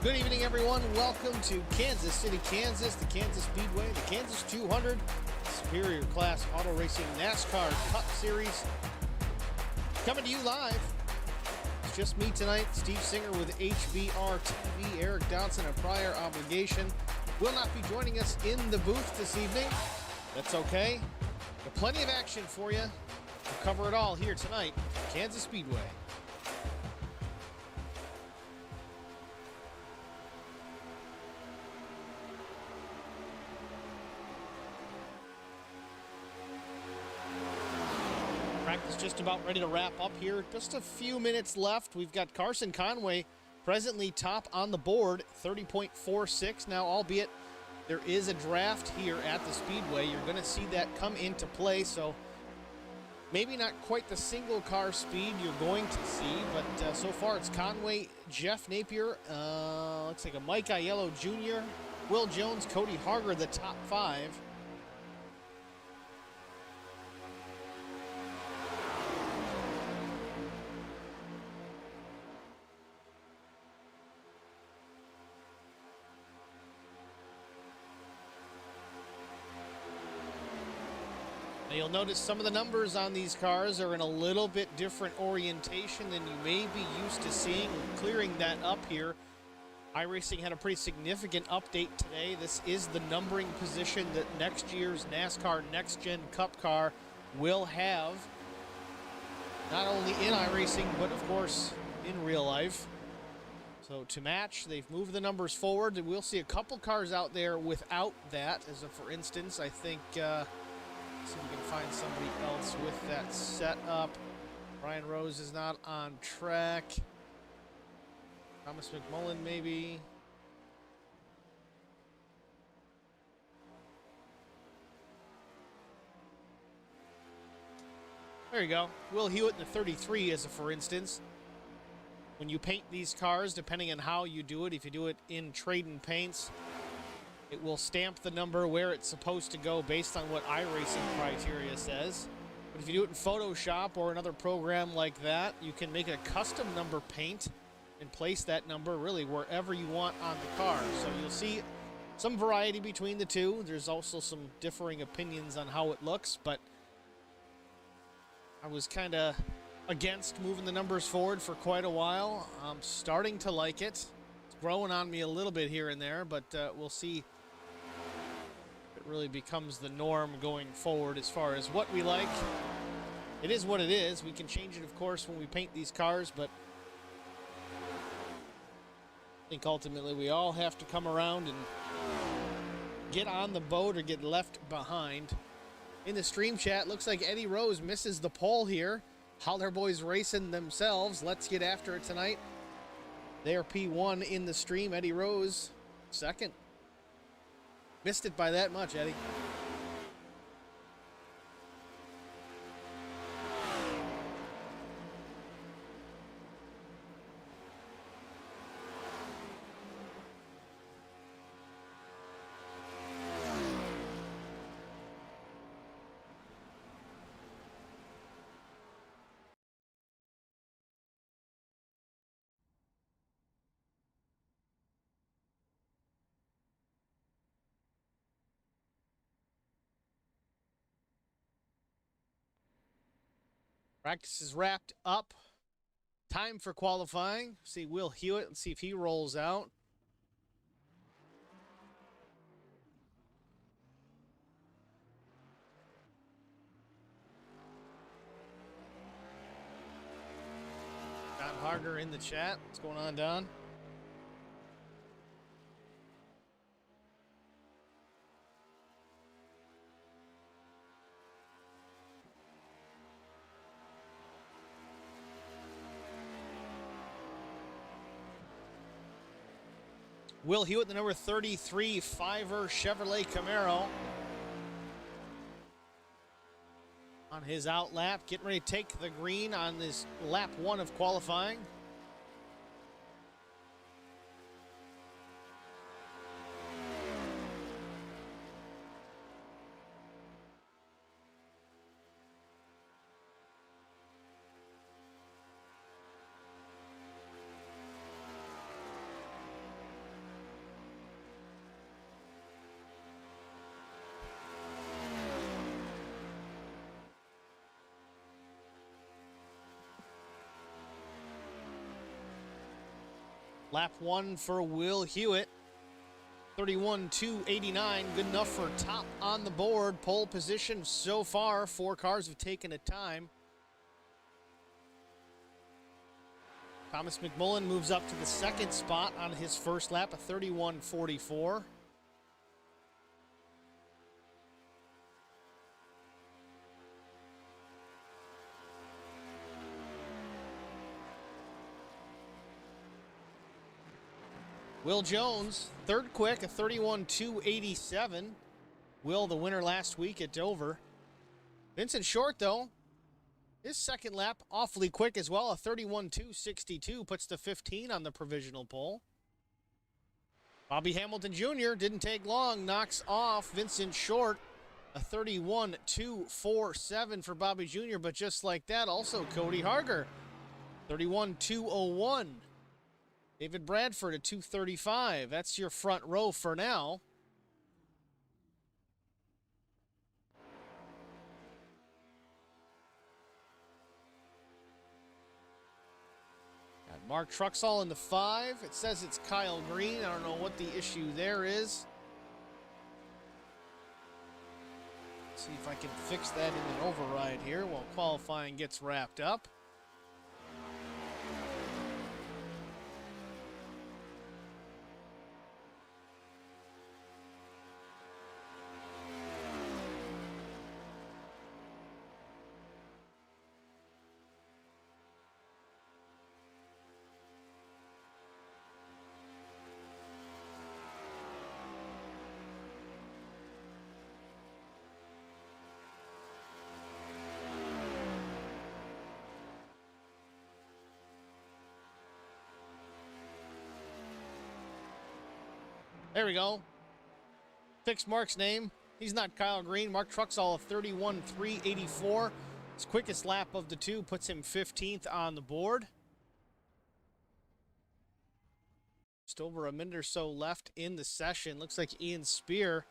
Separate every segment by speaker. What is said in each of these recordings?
Speaker 1: Good evening, everyone. Welcome to Kansas City, Kansas, the Kansas Speedway, the Kansas 200 Superior Class Auto Racing NASCAR Cup Series. Coming to you live. It's just me tonight, Steve Singer with HBR TV. Eric Dodson, a prior obligation, will not be joining us in the booth this evening. That's okay. Got plenty of action for you. We'll cover it all here tonight, Kansas Speedway. Practice just about ready to wrap up here. Just a few minutes left. We've got Carson Conway presently top on the board, 30.46 now, albeit there is a draft here at the Speedway. You're going to see that come into play, so maybe not quite the single car speed you're going to see, but so far it's Conway, Jeff Napier, looks like a Mike Aiello Jr., Will Jones, Cody Harger, the top five. Now you'll notice some of the numbers on these cars are in a little bit different orientation than you may be used to seeing. We're clearing that up here. iRacing had a pretty significant update today. This is the numbering position that next year's NASCAR Next Gen Cup car will have. Not only in iRacing, but of course in real life. So to match, they've moved the numbers forward. We'll see a couple cars out there without that. As a, for instance, I think... see if we can find somebody else with that setup. Ryan Rose is not on track. Thomas McMullen, maybe. There you go. Will Hewitt in the 33 as a for instance. When you paint these cars, depending on how you do it, if you do it in trade-in paints, it will stamp the number where it's supposed to go based on what iRacing criteria says. But if you do it in Photoshop or another program like that, you can make a custom number paint and place that number really wherever you want on the car. So you'll see some variety between the two. There's also some differing opinions on how it looks, but I was kind of against moving the numbers forward for quite a while. I'm starting to like it. It's growing on me a little bit here and there, but we'll see. It really becomes the norm going forward as far as what we like. It is what it is. We can change it, of course, when we paint these cars, but I think ultimately we all have to come around and get on the boat or get left behind. In the stream chat, looks like Eddie Rose misses the pole here. Holler Boys racing themselves. Let's get after it tonight. They're P1 in the stream. Eddie Rose, second. Missed it by that much, Eddie. Practice is wrapped up. Time for qualifying. See Will Hewitt. Let's see if he rolls out. Don Harger in the chat. What's going on, Don? Will Hewitt, the number 33 Fiver Chevrolet Camaro. On his out lap, getting ready to take the green on this lap one of qualifying. Lap 1 for Will Hewitt. 31.289, good enough for top on the board. Pole position so far. 4 cars have taken a time. Thomas McMullen moves up to the second spot on his first lap, a 31.44. Will Jones, third quick, a 31.287. Will, the winner last week at Dover. Vincent Short, though, his second lap awfully quick as well, a 31.262, puts the 15 on the provisional pole. Bobby Hamilton Jr. didn't take long, knocks off Vincent Short, a 31.247 for Bobby Jr., but just like that, also Cody Harger, 31.201. David Bradford at 235. That's your front row for now. Got Mark Truxall in the 5. It says it's Kyle Green. I don't know what the issue there is. Let's see if I can fix that in an override here while qualifying gets wrapped up. There we go. Fix Mark's name. He's not Kyle Green. Mark Truxall of 31.384. His quickest lap of the two puts him 15th on the board. Just over a minute or so left in the session. Looks like Ian Spear,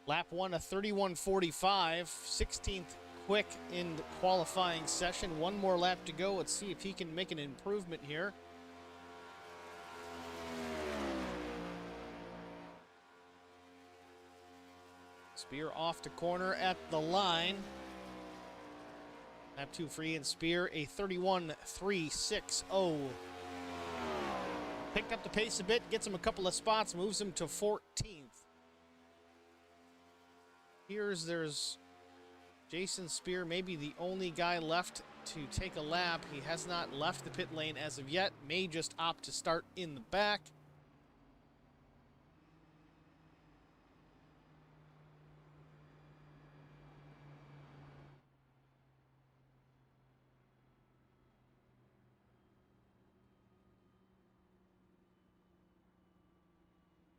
Speaker 1: lap 1, a 31.45. 16th quick in the qualifying session. One more lap to go. Let's see if he can make an improvement here. Spear off to corner at the line. Lap 2 for Ian Spear, a 31.360. Picked up the pace a bit, gets him a couple of spots, moves him to 14th. There's Jason Spear, maybe the only guy left to take a lap. He has not left the pit lane as of yet, may just opt to start in the back.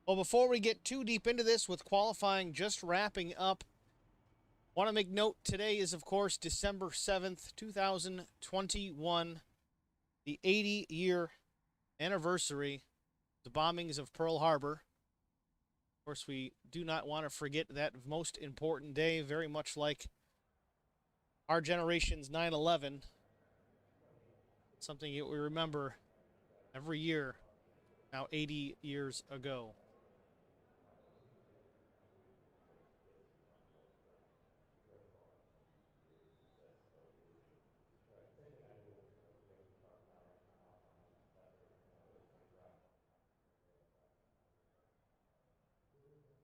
Speaker 1: Well, before we get too deep into this with qualifying just wrapping up, want to make note today is, of course, December 7th, 2021, the 80-year anniversary of the bombings of Pearl Harbor. Of course, we do not want to forget that most important day, very much like our generation's 9/11. Something that we remember every year, now 80 years ago.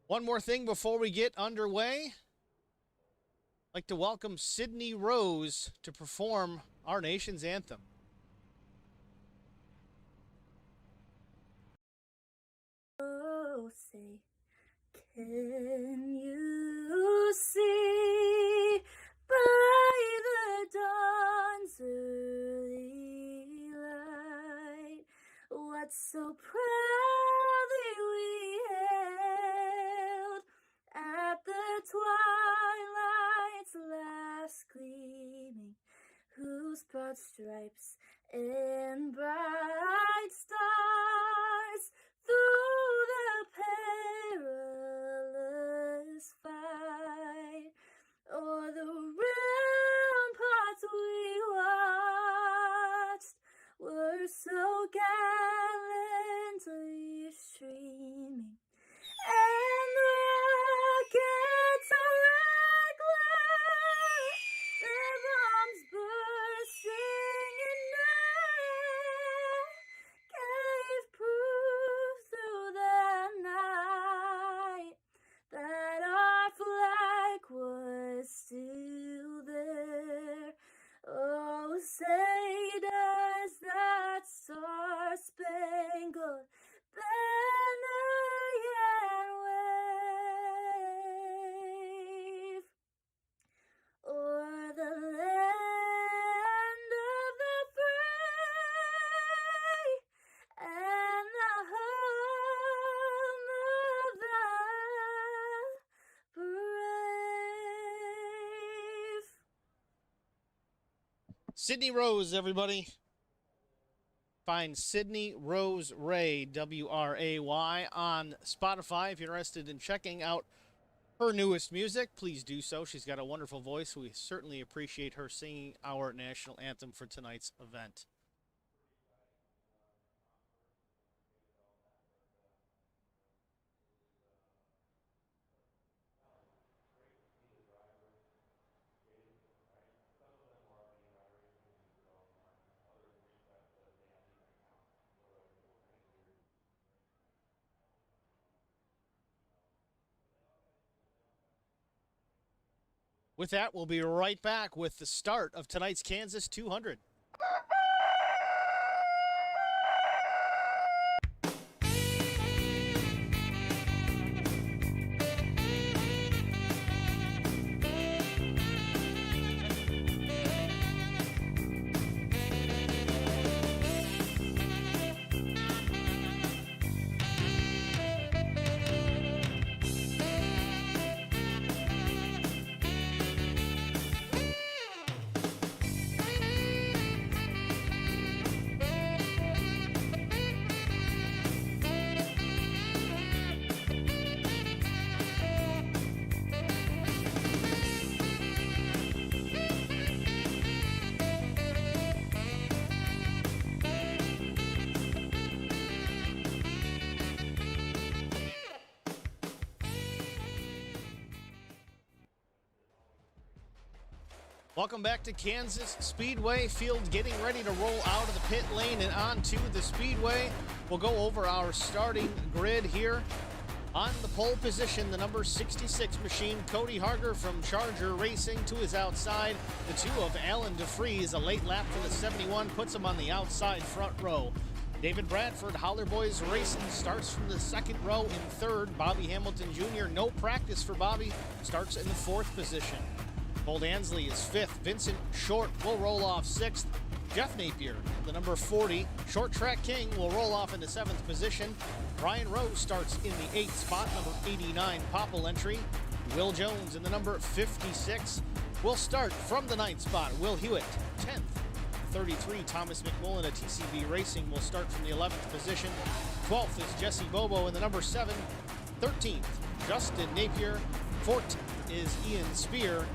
Speaker 1: One more thing before we get underway. I'd like to welcome Sydney Rose to perform our nation's anthem.
Speaker 2: Oh, say, can you see by the dawn's early light what so proudly we hailed at the twilight's last gleaming, whose broad stripes and bright stars through the perilous fight o'er the ramparts we watched were so say, does that star-spangled banner yet wave o'er the land of the free and the home of the brave?
Speaker 1: Sydney Rose, everybody. Find Sydney Rose Ray, W-R-A-Y, on Spotify. If you're interested in checking out her newest music, please do so. She's got a wonderful voice. We certainly appreciate her singing our national anthem for tonight's event. With that, we'll be right back with the start of tonight's Kansas 200. Welcome back to Kansas Speedway. Field getting ready to roll out of the pit lane and onto the Speedway. We'll go over our starting grid here. On the pole position, the number 66 machine, Cody Harger from Charger Racing, to his outside. The two of Alan DeFries, a late lap for the 71, puts him on the outside front row. David Bradford, Howler Boys Racing, starts from the second row in third. Bobby Hamilton Jr., no practice for Bobby, starts in the fourth position. Colt Ansley is fifth. Vincent Short will roll off sixth. Jeff Napier, the number 40, short track king, will roll off in the seventh position. Brian Rose starts in the eighth spot, number 89 Popple entry. Will Jones in the number 56 will start from the ninth spot. Will Hewitt, 10th. 33 Thomas McMullen at TCB Racing will start from the 11th position. 12th is Jesse Bobo in the number 7. 13th, Justin Napier. 14th is Ian Spear.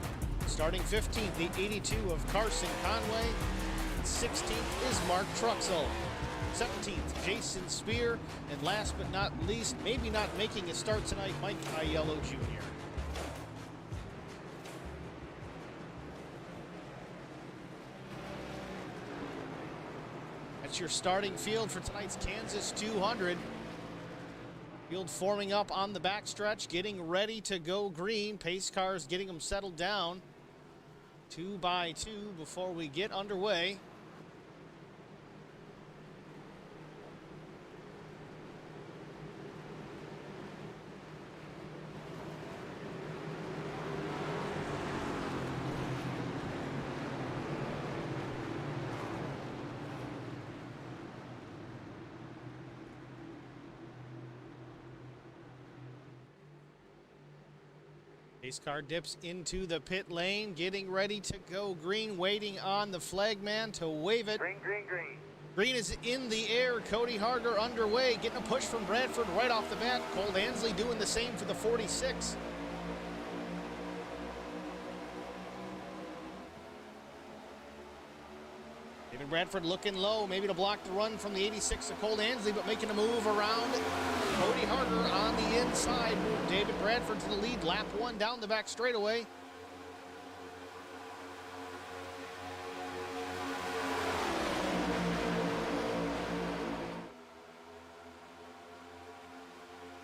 Speaker 1: Starting 15th, the 82 of Carson Conway. 16th is Mark Truxell. 17th, Jason Spear. And last but not least, maybe not making a start tonight, Mike Aiello Jr. That's your starting field for tonight's Kansas 200. Field forming up on the backstretch, getting ready to go green. Pace cars getting them settled down. 2 by 2 before we get underway. Pace car dips into the pit lane, getting ready to go green, waiting on the flagman to wave it.
Speaker 3: Green, green, green.
Speaker 1: Green is in the air. Cody Harger underway, getting a push from Bradford right off the bat. Colt Ansley doing the same for the 46. David Bradford looking low, maybe to block the run from the 86 of Colt Ansley, but making a move around Cody Harger on the inside. Moved David Bradford to the lead. Lap 1 down the back straightaway.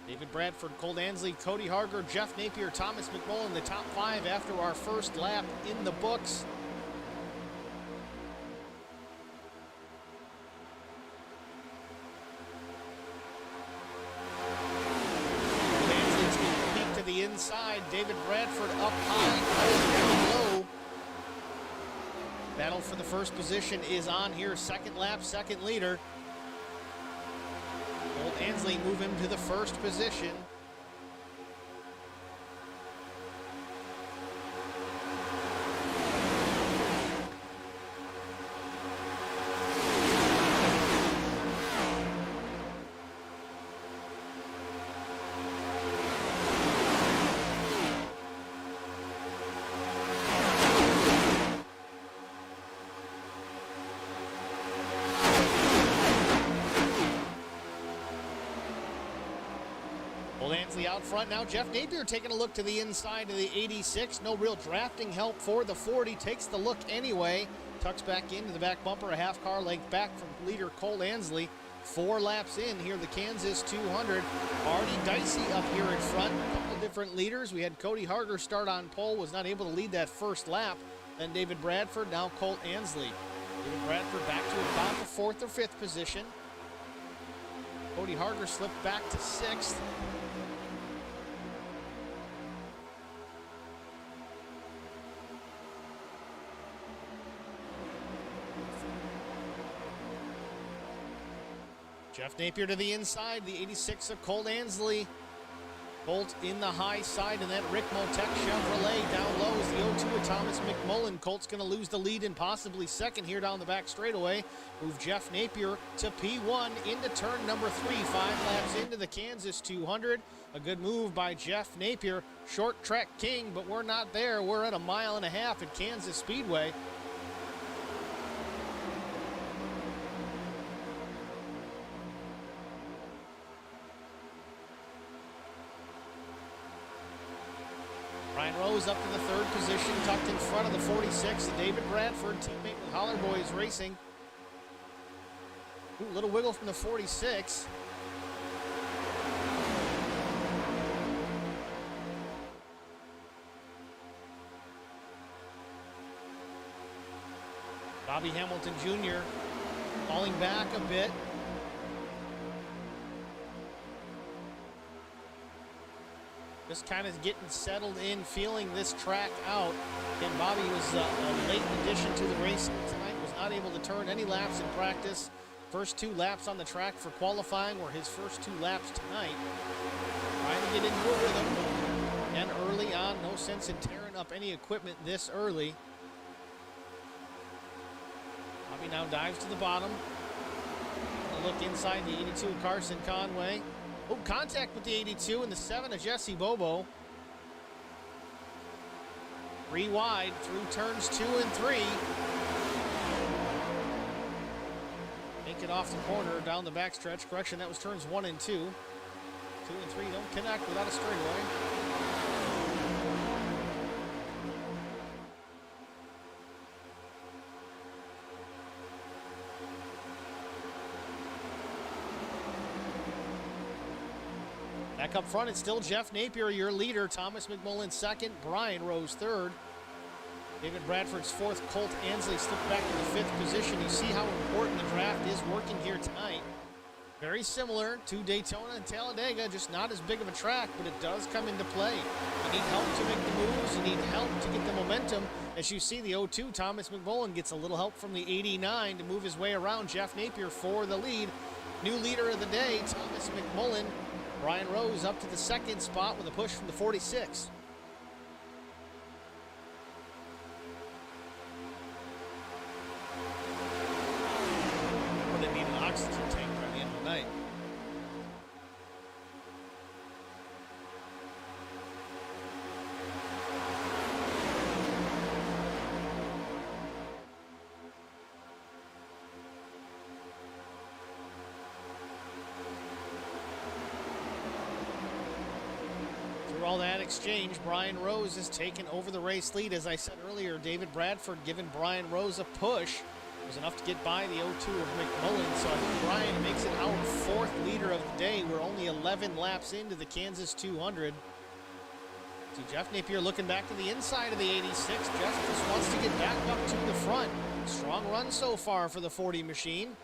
Speaker 1: David Bradford, Colt Ansley, Cody Harger, Jeff Napier, Thomas McMullen, the top 5 after our first lap in the books. David Bradford up high, Cole down low. Battle for the first position is on here. Second lap, second leader. Colt Ansley move him to the first position. Ansley out front now. Jeff Napier taking a look to the inside of the 86. No real drafting help for the 40. Takes the look anyway. Tucks back into the back bumper, a half car length back from leader Cole Ansley. 4 laps in here, the Kansas 200. Already dicey up here in front. A couple of different leaders. We had Cody Harger start on pole, was not able to lead that first lap. Then David Bradford, now Colt Ansley. David Bradford back to about the 4th or 5th position. Cody Harger slipped back to 6th. Jeff Napier to the inside, the 86 of Colt Ansley. Colt in the high side, and that Rick Motek Chevrolet down low is the 02 of Thomas McMullen. Colt's going to lose the lead and possibly second here down the back straightaway. Move Jeff Napier to P1 into turn number 3, 5 laps into the Kansas 200. A good move by Jeff Napier. Short track king, but we're not there. We're at 1.5 miles at Kansas Speedway. Ryan Rose up to the 3rd position, tucked in front of the 46, David Bradford, teammate with Holler Boys Racing. Ooh, little wiggle from the 46. Bobby Hamilton Jr. falling back a bit. Just kind of getting settled in, feeling this track out. And Bobby was a late addition to the race tonight, was not able to turn any laps in practice. First 2 laps on the track for qualifying were his first 2 laps tonight. Trying to get into a rhythm. And early on, no sense in tearing up any equipment this early. Bobby now dives to the bottom. A look inside the 82 of Carson Conway. Oh, contact with the 82 and the 7 of Jesse Bobo. 3 wide through turns 2 and 3. Make it off the corner down the backstretch. Correction, that was turns 1 and 2. 2 and 3 don't connect without a straightaway. Back up front, it's still Jeff Napier, your leader. Thomas McMullen 2nd, Brian Rose 3rd. David Bradford's 4th, Colt Ansley slipped back to the 5th position. You see how important the draft is working here tonight. Very similar to Daytona and Talladega, just not as big of a track, but it does come into play. You need help to make the moves, you need help to get the momentum. As you see, the 02, Thomas McMullen, gets a little help from the 89 to move his way around Jeff Napier for the lead. New leader of the day, Thomas McMullen. Brian Rose up to the 2nd spot with a push from the 46. Well, they need an oxygen tank by the end of the night. All that exchange, Brian Rose has taken over the race lead. As I said earlier, David Bradford giving Brian Rose a push. It was enough to get by the 02 of McMullen, so I think Brian makes it our 4th leader of the day. We're only 11 laps into the Kansas 200. See Jeff Napier looking back to the inside of the 86. Jeff just wants to get back up to the front. Strong run so far for the 40 machine.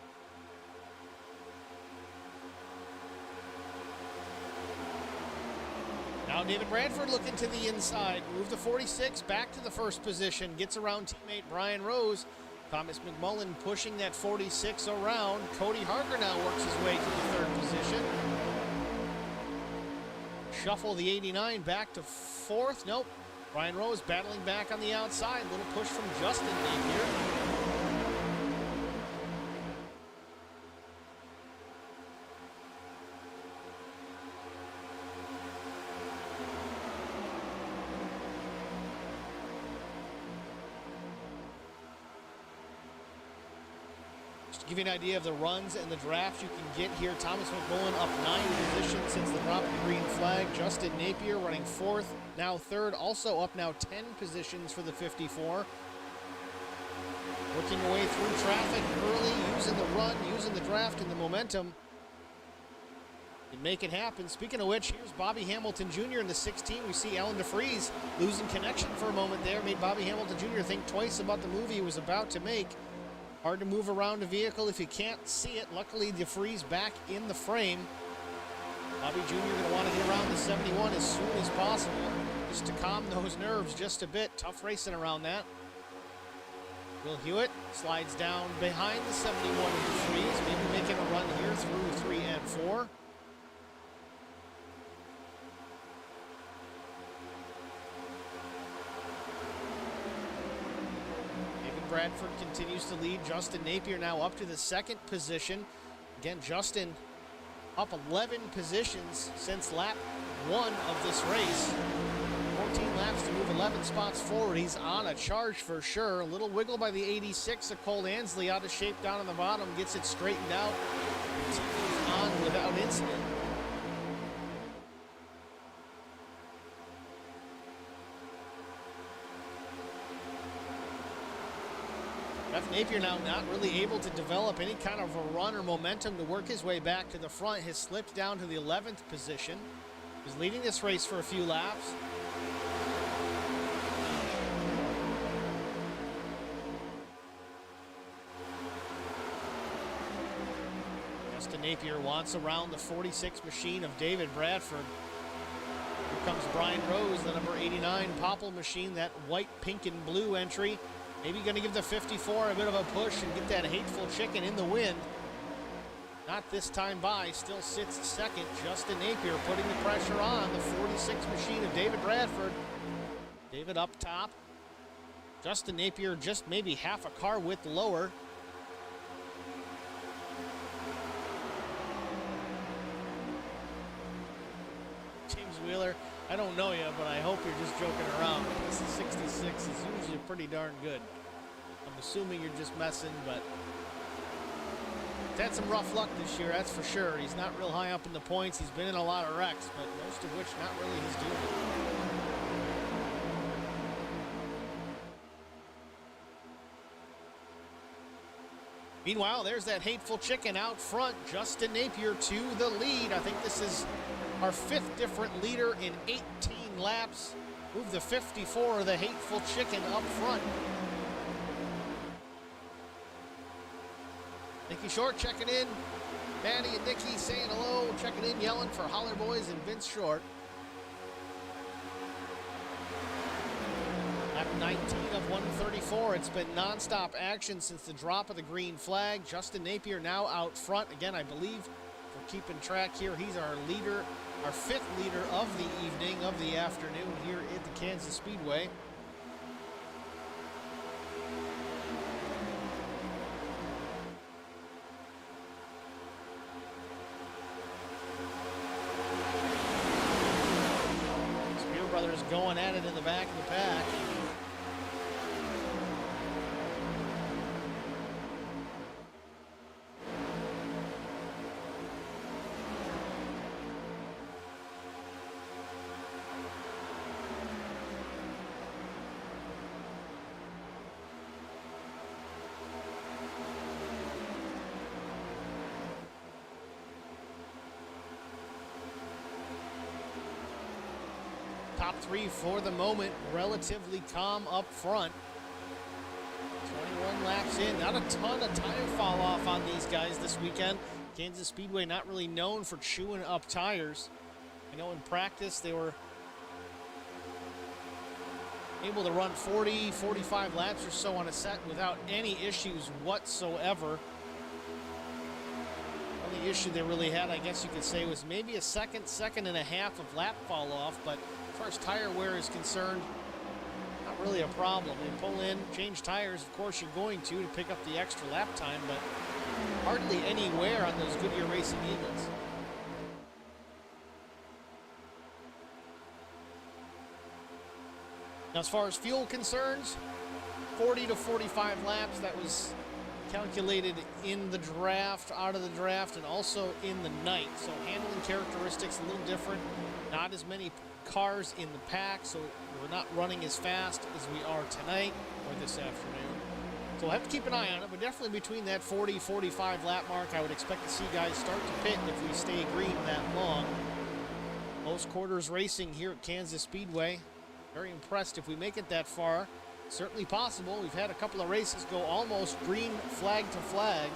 Speaker 1: Now David Bradford looking to the inside. Move the 46 back to the first position. Gets around teammate Brian Rose. Thomas McMullen pushing that 46 around. Cody Harker now works his way to the third position. Shuffle the 89 back to fourth. Nope. Brian Rose battling back on the outside. Little push from Justin Napier. To give you an idea of the runs and the drafts you can get here, Thomas McMullen up 9 positions since the drop of the green flag. Justin Napier running fourth, now third, also up now 10 positions for the 54. Working away through traffic early, using the run, using the draft and the momentum. And make it happen. Speaking of which, here's Bobby Hamilton Jr. in the 16. We see Alan DeFries losing connection for a moment there. Made Bobby Hamilton Jr. think twice about the move he was about to make. Hard to move around a vehicle if you can't see it. Luckily, DeFries back in the frame. Bobby Jr. going to want to get around the 71 as soon as possible, just to calm those nerves just a bit. Tough racing around that. Will Hewitt slides down behind the 71 of DeFries, maybe making a run here through 3 and 4. Bradford continues to lead. Justin Napier now up to the second position. Again, Justin up 11 positions since lap 1 of this race. 14 laps to move 11 spots forward. He's on a charge for sure. A little wiggle by the 86 of Cole Ansley, out of shape down on the bottom. Gets it straightened out. Continues on without incident. Jeff Napier now not really able to develop any kind of a run or momentum to work his way back to the front. Has slipped down to the 11th position. He's leading this race for a few laps. Justin Napier wants around the 46 machine of David Bradford. Here comes Brian Rose, the number 89 Popple machine, that white, pink, and blue entry. Maybe going to give the 54 a bit of a push and get that hateful chicken in the wind. Not this time by, still sits second. Justin Napier putting the pressure on the 46 machine of David Bradford. David up top. Justin Napier just maybe half a car width lower. James Wheeler, I don't know you, but I hope you're just joking around. This is 66 is usually pretty darn good. I'm assuming you're just messing, but he's had some rough luck this year, that's for sure. He's not real high up in the points. He's been in a lot of wrecks, but most of which not really his doing. Meanwhile, there's that hateful chicken out front. Justin Napier to the lead. I think this is our 5th different leader in 18 laps. Move the 54, the hateful chicken up front. Nikki Short checking in. Maddie and Nikki saying hello, checking in, yelling for Holler Boys and Vince Short. Lap 19 of 134. It's been nonstop action since the drop of the green flag. Justin Napier now out front. Again, I believe we're keeping track here. He's our leader, our 5th leader of the evening, of the afternoon here at the Kansas Speedway. Spear Brothers going at it in the back of the pack. Top 3 for the moment, relatively calm up front. 21 laps in, not a ton of tire fall off on these guys this weekend. Kansas Speedway not really known for chewing up tires. I know in practice they were able to run 40, 45 laps or so on a set without any issues whatsoever. Only issue they really had, I guess you could say, was maybe a second and a half of lap fall off, but as far as tire wear is concerned, not really a problem. They pull in, change tires, of course you're going to pick up the extra lap time, but hardly any wear on those Goodyear Racing Eagles. Now, as far as fuel concerns, 40 to 45 laps, that was calculated in the draft, out of the draft, and also in the night. So handling characteristics a little different. Not as many cars in the pack, so we're not running as fast as we are tonight or this afternoon. So we'll have to keep an eye on it, but definitely between that 40, 45 lap mark, I would expect to see guys start to pit if we stay green that long. Close quarters racing here at Kansas Speedway. Very impressed if we make it that far. Certainly possible. We've had a couple of races go almost green flag to flag.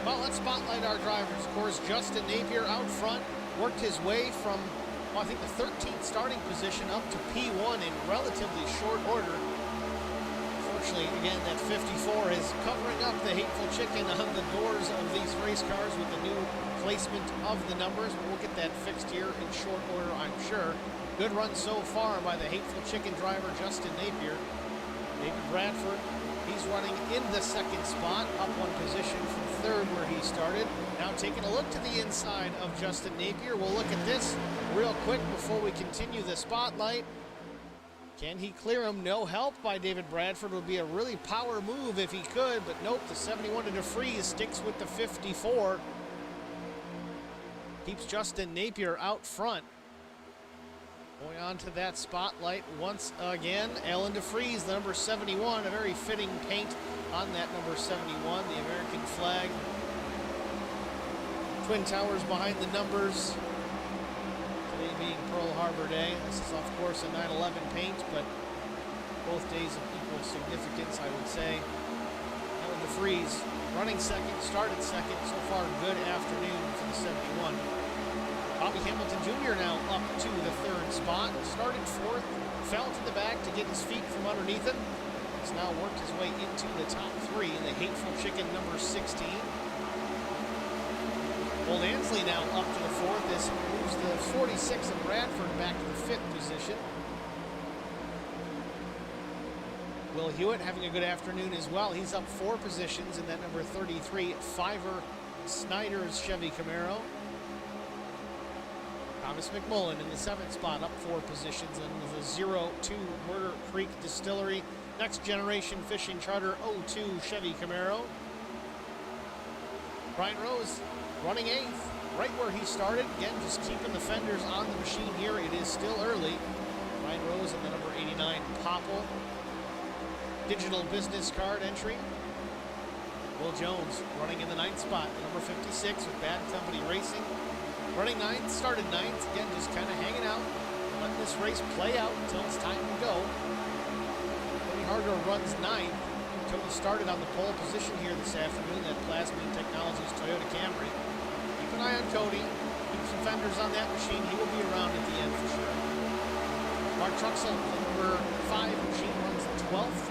Speaker 1: Well, let's spotlight our drivers. Of course, Justin Napier out front worked his way from, well, I think the 13th starting position up to P1 in relatively short order. Unfortunately, again, that 54 is covering up the hateful chicken on the doors of these race cars with the new placement of the numbers. We'll get that fixed here in short order, I'm sure. Good run so far by the hateful chicken driver, Justin Napier. David Bradford, he's running in the second spot, up one position from third where he started. Now taking a look to the inside of Justin Napier. We'll look at this real quick before we continue the spotlight. Can he clear him? No help by David Bradford. Would be a really power move if he could, but nope, the 71 to DeFries sticks with the 54. Keeps Justin Napier out front. Going on to that spotlight once again, Ellen DeFries, the number 71, a very fitting paint on that number 71, the American flag. Twin Towers behind the numbers. Today being Pearl Harbor Day. This is, of course, a 9/11 paint, but both days of equal significance, I would say. Ellen DeFries running second, started second. So far, good afternoon for the 71. Bobby Hamilton Jr. now up to the third spot. Started fourth, fell to the back to get his feet from underneath him. He's now worked his way into the top three in the hateful chicken number 16. Old Ansley now up to the fourth. This moves the 46 of Bradford back to the fifth position. Will Hewitt having a good afternoon as well. He's up 4 positions in that number 33 Fiver Snyder's Chevy Camaro. Thomas McMullen in the 7th spot, up 4 positions in the 02 Murder Creek Distillery. Next Generation Fishing Charter 02 Chevy Camaro. Brian Rose running 8th, right where he started. Again, just keeping the fenders on the machine here. It is still early. Brian Rose in the number 89 Popple. Digital business card entry. Will Jones running in the 9th spot, number 56 with Bad Company Racing. Running 9th, started 9th, again just kind of hanging out, letting this race play out until it's time to go. Cody Harder runs 9th. Cody started on the pole position here this afternoon, that Plasmine Technologies Toyota Camry. Keep an eye on Cody, keep some fenders on that machine, he will be around at the end for sure. Mark Truxell, number 5 machine, runs 12th.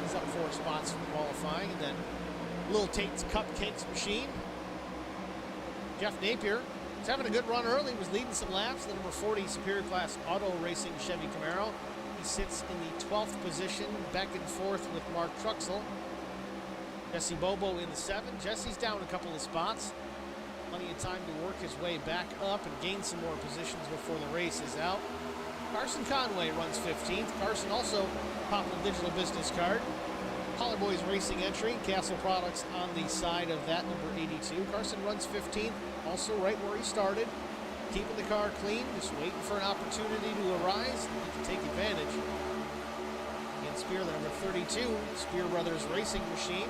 Speaker 1: He's up 4 spots from qualifying, and then Little Tate's Cupcakes machine. Jeff Napier, he's having a good run early, was leading some laps. The number 40 Superior Class Auto Racing Chevy Camaro. He sits in the 12th position, back and forth with Mark Truxell. Jesse Bobo in the 7. Jesse's down a couple of spots. Plenty of time to work his way back up and gain some more positions before the race is out. Carson Conway runs 15th. Carson also popped a digital business card. Holler Boys Racing entry, Castle Products on the side of that, number 82. Carson runs 15th, also right where he started. keeping the car clean, just waiting for an opportunity to arise and to take advantage. Ian Spear, the number 32, Spear Brothers Racing Machine.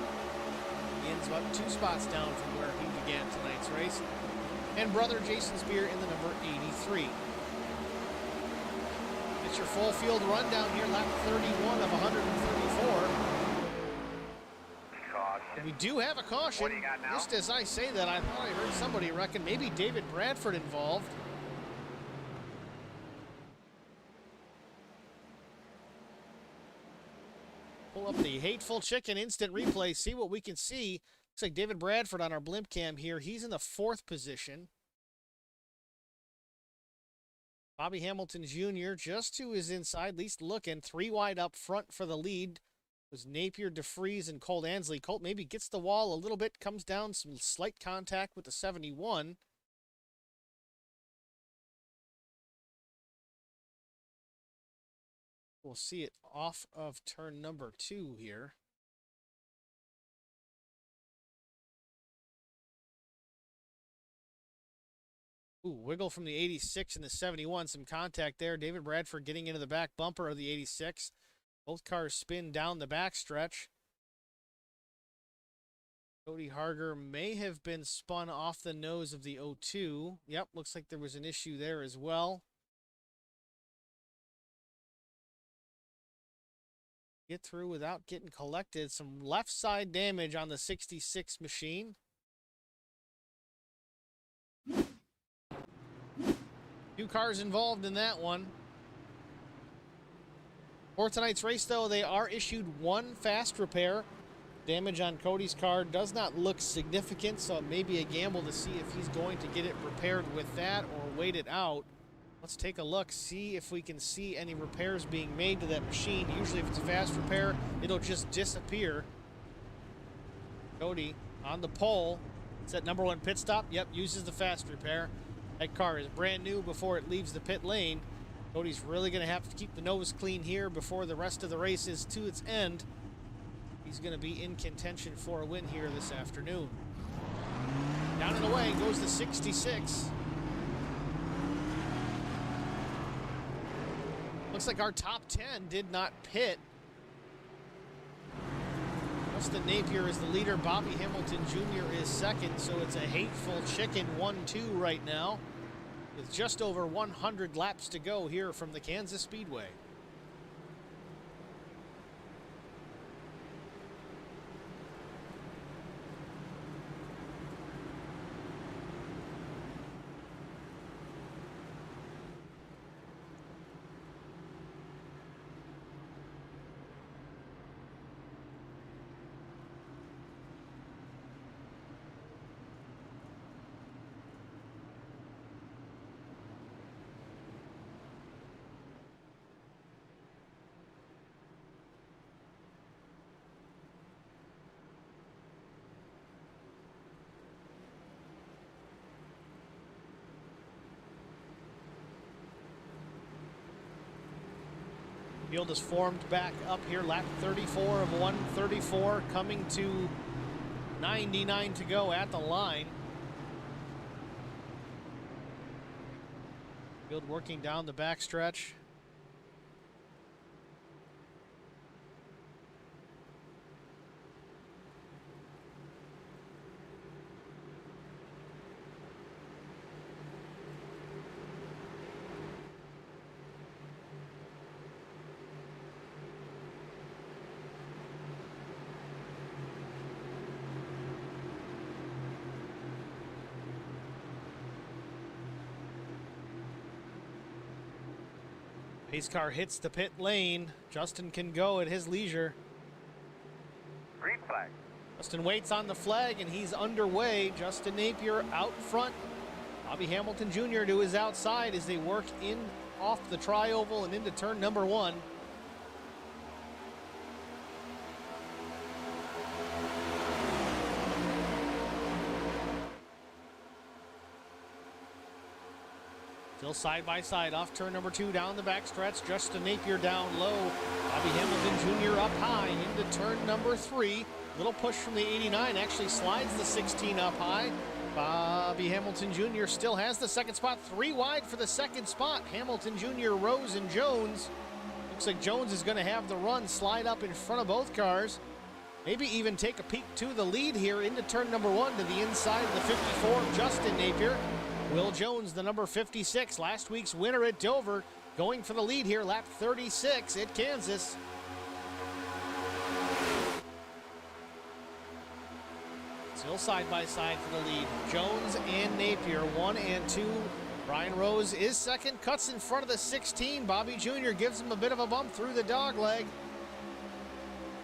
Speaker 1: Ian's about 2 spots down from where he began tonight's race. And brother Jason Spear in the number 83. It's your full field rundown here, lap 31 of 134. We do have a caution.
Speaker 3: What do you got now?
Speaker 1: Just as I say that, I thought I heard somebody reckon maybe David Bradford involved. Pull up the Hateful Chicken instant replay, see what we can see. Looks like David Bradford on our blimp cam here. He's in the 4th position. Bobby Hamilton Jr. just to his inside, at least looking. 3 wide up front for the lead. Was Napier, DeFries, and Colt Ansley. Colt maybe gets the wall a little bit, comes down, some slight contact with the 71. We'll see it off of turn number 2 here. Ooh, wiggle from the 86 and the 71, some contact there. David Bradford getting into the back bumper of the 86. Both cars spin down the backstretch. Cody Harger may have been spun off the nose of the 02. Yep, looks like there was an issue there as well. Get through without getting collected. Some left side damage on the 66 machine. Two cars involved in that one. For tonight's race, though, they are issued 1 fast repair. Damage on Cody's car does not look significant, so it may be a gamble to see if he's going to get it repaired with that or wait it out. Let's take a look, see if we can see any repairs being made to that machine. Usually if it's a fast repair, it'll just disappear. Cody on the pole. It's that number 1 pit stop. Yep, uses the fast repair. That car is brand new before it leaves the pit lane. Cody's really going to have to keep the nose clean here before the rest of the race is to its end. He's going to be in contention for a win here this afternoon. Down and away goes the 66. Looks like our top 10 did not pit. Justin Napier is the leader. Bobby Hamilton Jr. is second, so it's a Hateful Chicken 1-2 right now, with just over 100 laps to go here from the Kansas Speedway. Field is formed back up here, lap 34 of 134, coming to 99 to go at the line. Field working down the backstretch. Pace car hits the pit lane. Justin can go at his leisure.
Speaker 3: Green flag.
Speaker 1: Justin waits on the flag and he's underway. Justin Napier out front. Bobby Hamilton Jr. to his outside as they work in off the tri-oval and into turn number 1. Still side by side off turn number 2 down the backstretch. Justin Napier down low. Bobby Hamilton Jr. up high into turn number 3. Little push from the 89, actually slides the 16 up high. Bobby Hamilton Jr. still has the second spot. 3 wide for the second spot. Hamilton Jr., Rose, and Jones. Looks like Jones is going to have the run slide up in front of both cars. Maybe even take a peek to the lead here into turn number 1 to the inside of the 54 of Justin Napier. Will Jones, the number 56, last week's winner at Dover, going for the lead here, lap 36 at Kansas. Still side by side for the lead. Jones and Napier, 1 and 2. Brian Rose is second, cuts in front of the 16. Bobby Jr. gives him a bit of a bump through the dog leg.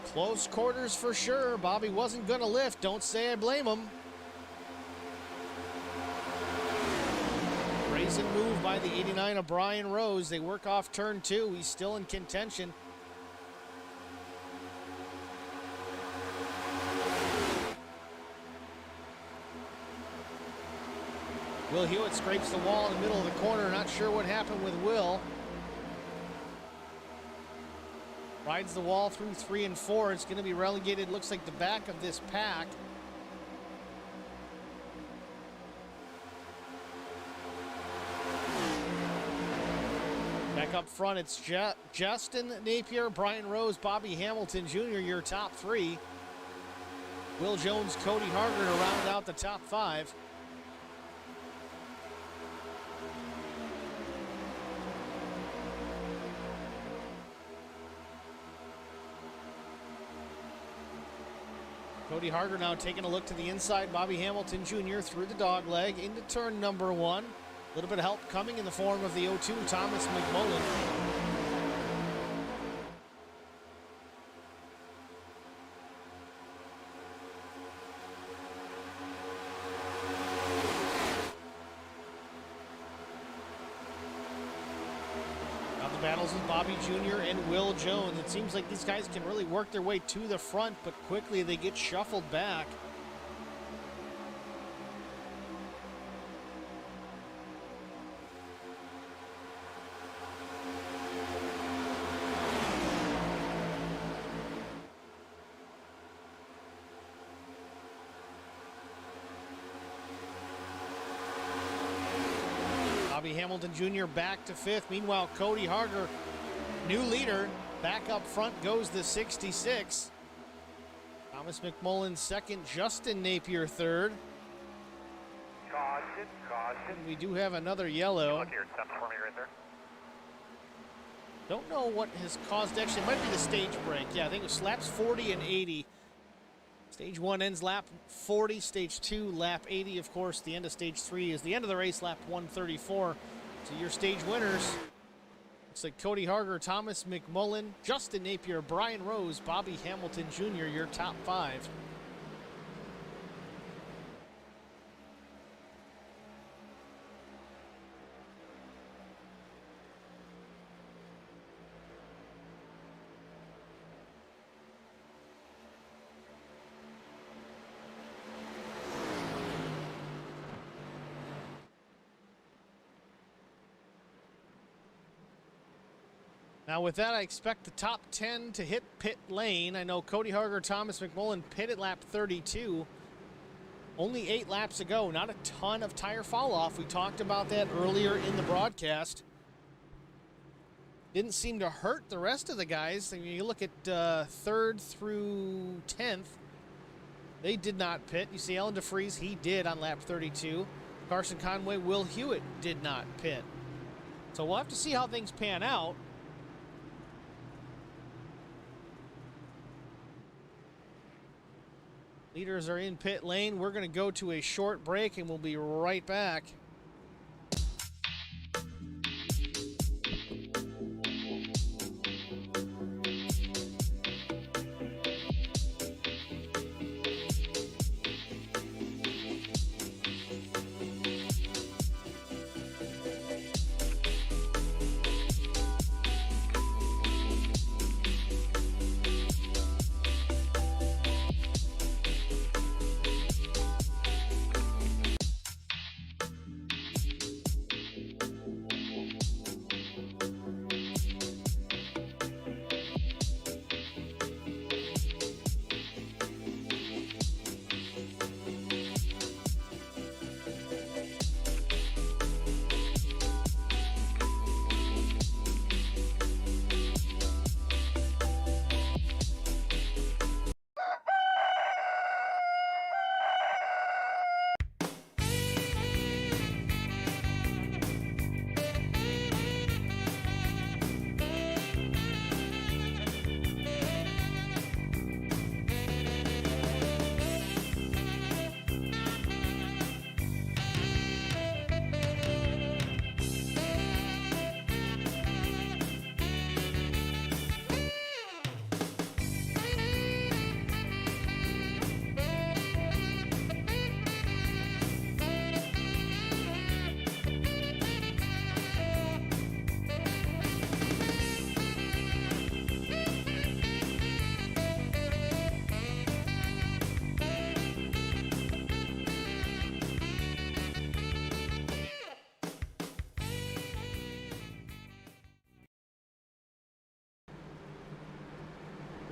Speaker 1: Close quarters for sure. Bobby wasn't going to lift. Don't say I blame him. Brazen move by the 89 of Brian Rose. They work off turn 2. He's still in contention. Will Hewitt scrapes the wall in the middle of the corner. Not sure what happened with Will. Rides the wall through 3 and 4. It's going to be relegated, looks like the back of this pack. Back up front, it's Justin Napier, Brian Rose, Bobby Hamilton Jr., your top 3. Will Jones, Cody Harger to round out the top 5. Cody Harger now taking a look to the inside. Bobby Hamilton Jr. through the dog leg into turn number 1. A little bit of help coming in the form of the 02, Thomas McMullen. Battles with Bobby Jr. and Will Jones. It seems like these guys can really work their way to the front, but quickly they get shuffled back. Bobby Hamilton Jr. back to 5th. Meanwhile, Cody Harger, new leader. Back up front goes the 66. Thomas McMullen 2nd. Justin Napier 3rd.
Speaker 3: Caution, caution.
Speaker 1: And we do have another yellow.
Speaker 3: Look here, stop for me right there.
Speaker 1: Don't know what has caused, actually, it might be the stage break. Yeah, I think it was laps 40 and 80. Stage 1 ends lap 40, stage 2 lap 80. Of course, the end of stage 3 is the end of the race, lap 134. So your stage winners, looks like Cody Harger, Thomas McMullen, Justin Napier, Brian Rose, Bobby Hamilton Jr., your top 5. Now with that, I expect the top 10 to hit pit lane. I know Cody Harger, Thomas McMullen pit at lap 32. Only 8 laps ago, not a ton of tire fall off. We talked about that earlier in the broadcast. Didn't seem to hurt the rest of the guys. I mean, you look at 3rd through 10th, they did not pit. You see Alan DeFries, he did on lap 32. Carson Conway, Will Hewitt did not pit. So we'll have to see how things pan out. Leaders are in pit lane. We're going to go to a short break and we'll be right back.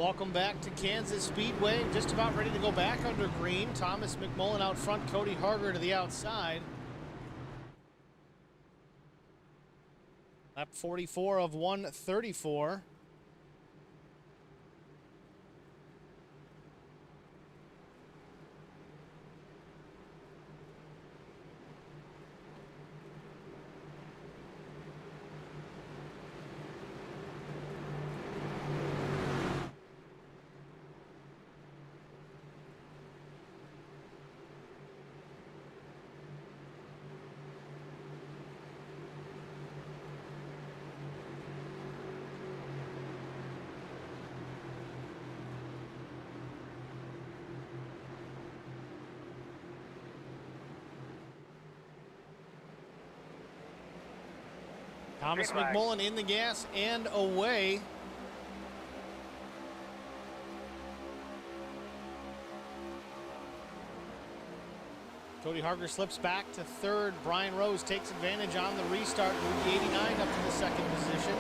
Speaker 1: Welcome back to Kansas Speedway. Just about ready to go back under green. Thomas McMullen out front, Cody Harger to the outside. Lap 44 of 134. Thomas
Speaker 3: Green flag.
Speaker 1: McMullen in the gas and away. Cody Harger slips back to third. Brian Rose takes advantage on the restart. Moved the 89 up to the second position.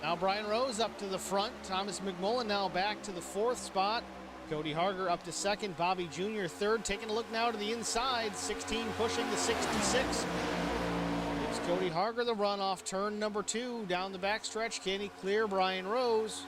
Speaker 1: Now Brian Rose up to the front. Thomas McMullen now back to the fourth spot. Cody Harger up to second. Bobby Jr. third. Taking a look now to the inside. 16 pushing the 66. Gives Cody Harger the run off turn number 2. Down the backstretch. Can he clear Brian Rose?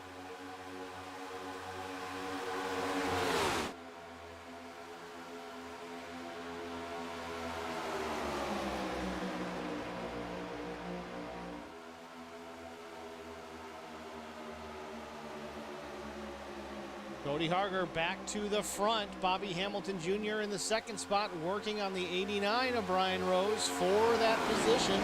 Speaker 1: Cody Harger back to the front. Bobby Hamilton Jr. in the second spot, working on the 89 of Brian Rose for that position.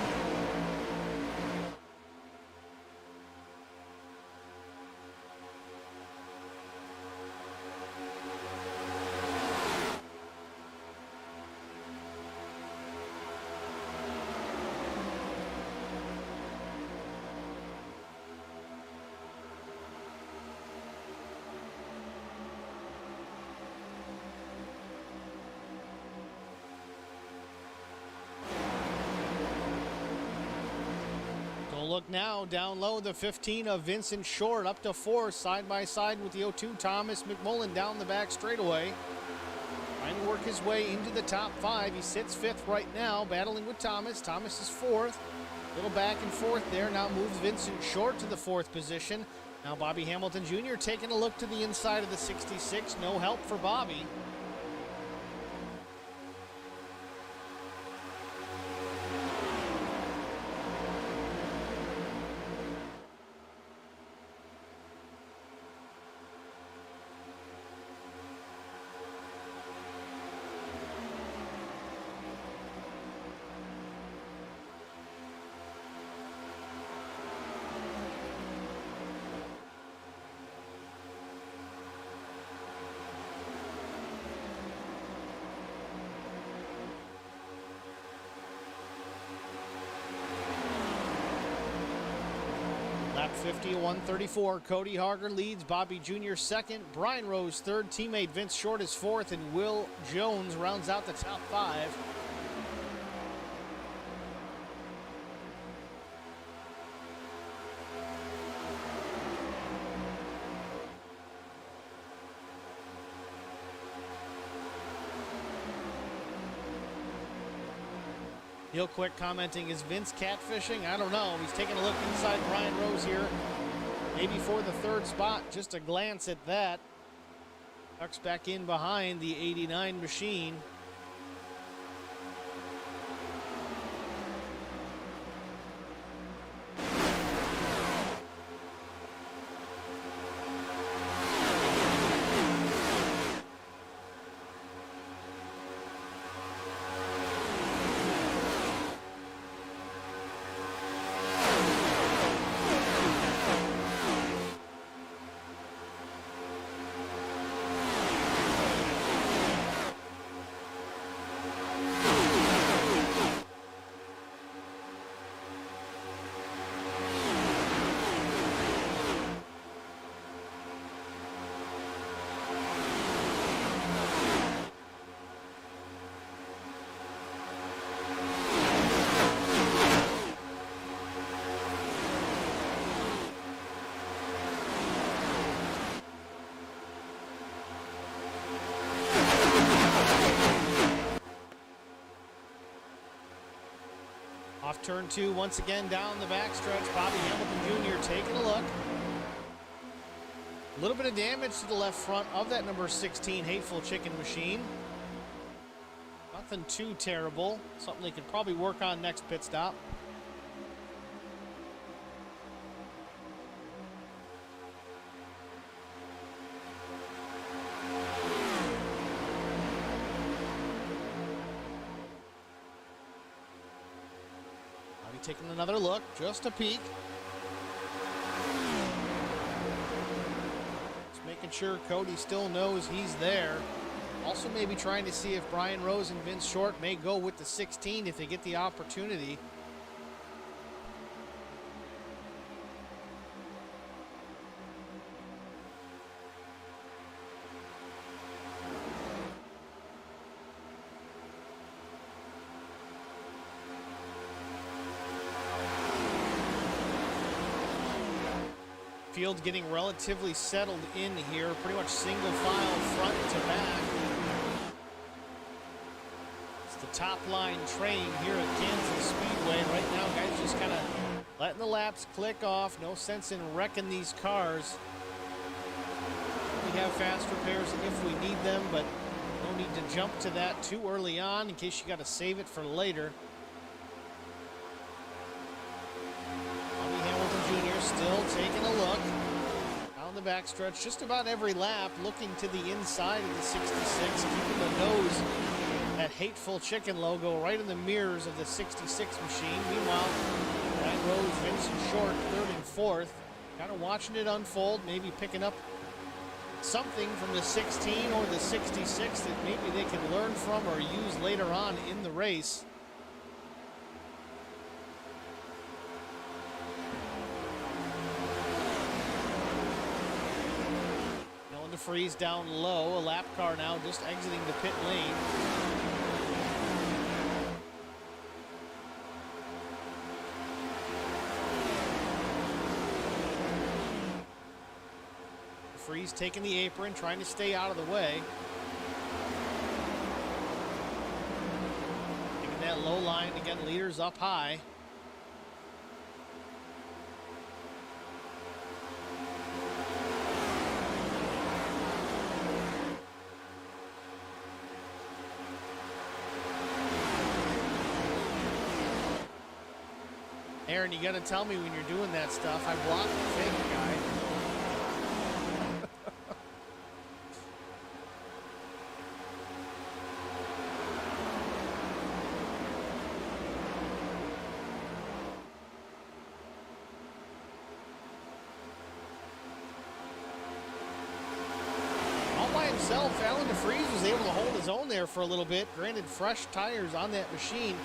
Speaker 1: Look now, down low, the 15 of Vincent Short up to fourth, side by side with the 02 Thomas McMullen down the back straightaway. Trying to work his way into the top 5. He sits fifth right now, battling with Thomas. Thomas is fourth. Little back and forth there. Now moves Vincent Short to the fourth position. Now Bobby Hamilton Jr. taking a look to the inside of the 66. No help for Bobby. Lap 50 of 134. Cody Harger leads. Bobby Jr. second. Brian Rose third. Teammate Vince Short is fourth. And Will Jones rounds out the top 5. Heel Quick commenting, is Vince catfishing? I don't know. He's taking a look inside Brian Rose here. Maybe for the third spot. Just a glance at that. Tucks back in behind the 89 machine. Off turn 2, once again down the backstretch. Bobby Hamilton Jr. taking a look. A little bit of damage to the left front of that number 16 Hateful Chicken machine. Nothing too terrible. Something they could probably work on next pit stop. Bobby taking another look, just a peek. Making sure Cody still knows he's there. Also maybe trying to see if Brian Rose and Vince Short may go with the 16 if they get the opportunity. Field getting relatively settled in here, pretty much single file front to back. It's the top line train here at Kansas Speedway. Right now, guys just kind of letting the laps click off. No sense in wrecking these cars. We have fast repairs if we need them, but no need to jump to that too early on in case you got to save it for later. Still taking a look down the backstretch, just about every lap, looking to the inside of the 66, keeping the nose, that Hateful Chicken logo, right in the mirrors of the 66 machine. Meanwhile, Brian Rose, Vincent Short, third and fourth, kind of watching it unfold, maybe picking up something from the 16 or the 66 that maybe they can learn from or use later on in the race. Freeze down low, a lap car now just exiting the pit lane. Freeze taking the apron, trying to stay out of the way. Taking that low line, again, leaders up high. Aaron, you gotta tell me when you're doing that stuff. I blocked the fake guy. All by himself, Alan DeFries was able to hold his own there for a little bit. Granted, fresh tires on that machine.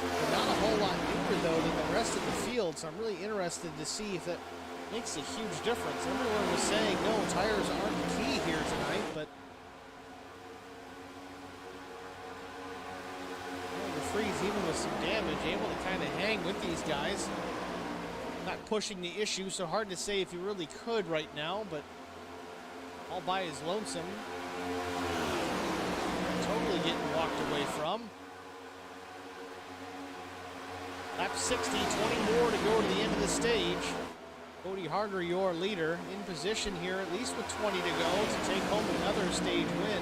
Speaker 1: But not a whole lot newer, though, than the rest of the field, so I'm really interested to see if that makes a huge difference. Everyone was saying, no, tires aren't key here tonight, but the Freeze, even with some damage, able to kind of hang with these guys. Not pushing the issue, so hard to say if he really could right now, but all by his lonesome. Totally getting walked away from. Lap 60, 20 more to go to the end of the stage. Cody Harder, your leader, in position here, at least with 20 to go, to take home another stage win.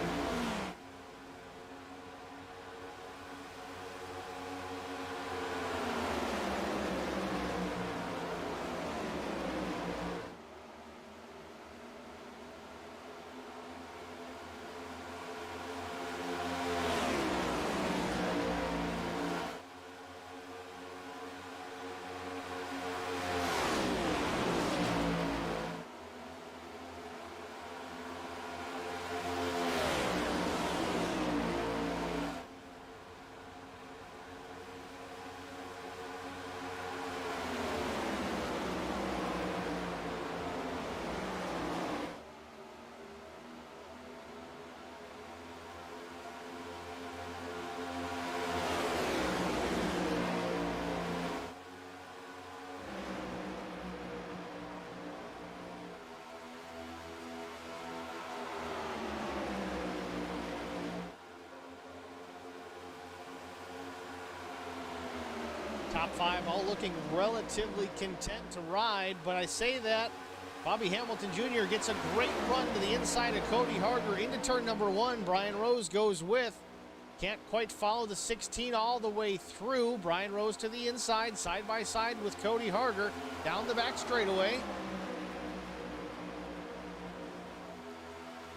Speaker 1: Top 5 all looking relatively content to ride, but I say that Bobby Hamilton Jr. gets a great run to the inside of Cody Harger into turn number 1. Brian Rose goes with. Can't quite follow the 16 all the way through. Brian Rose to the inside, side by side with Cody Harger, down the back straightaway.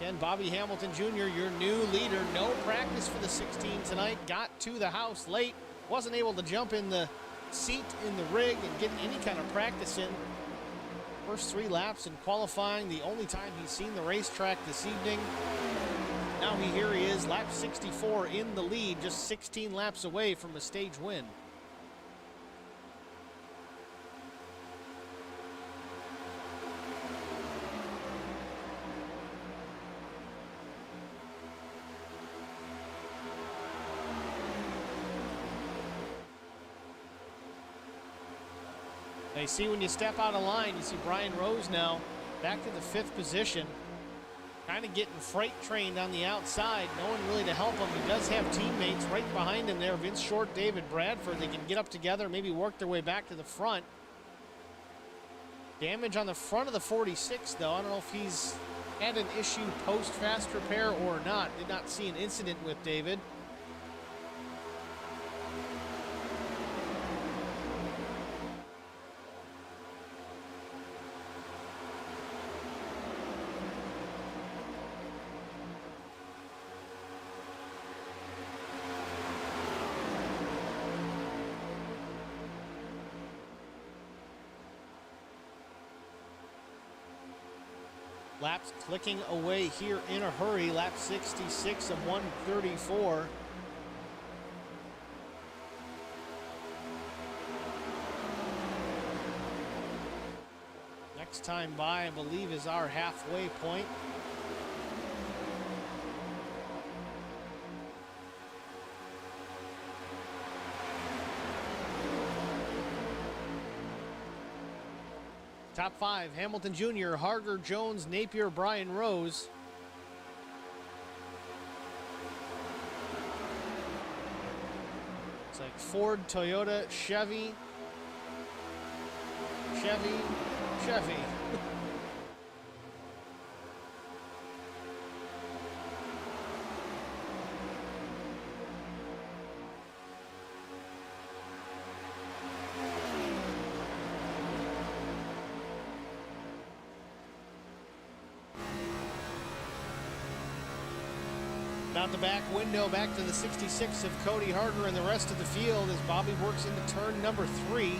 Speaker 1: Again, Bobby Hamilton Jr., your new leader. No practice for the 16 tonight. Got to the house late. Wasn't able to jump in the seat in the rig and get any kind of practice in. First 3 laps in qualifying, the only time he's seen the racetrack this evening. Now here he is, lap 64 in the lead, just 16 laps away from a stage win. Now you see when you step out of line, you see Brian Rose now back to the 5th position. Kind of getting freight trained on the outside. No one really to help him. He does have teammates right behind him there. Vince Short, David Bradford. They can get up together, maybe work their way back to the front. Damage on the front of the 46, though. I don't know if he's had an issue post-fast repair or not. Did not see an incident with David. Laps clicking away here in a hurry. Lap 66 of 134. Next time by, I believe, is our halfway point. Top 5, Hamilton Jr., Harger, Jones, Napier, Brian Rose. It's like Ford, Toyota, Chevy. Out the back window, back to the 66 of Cody Harger and the rest of the field as Bobby works into turn number 3.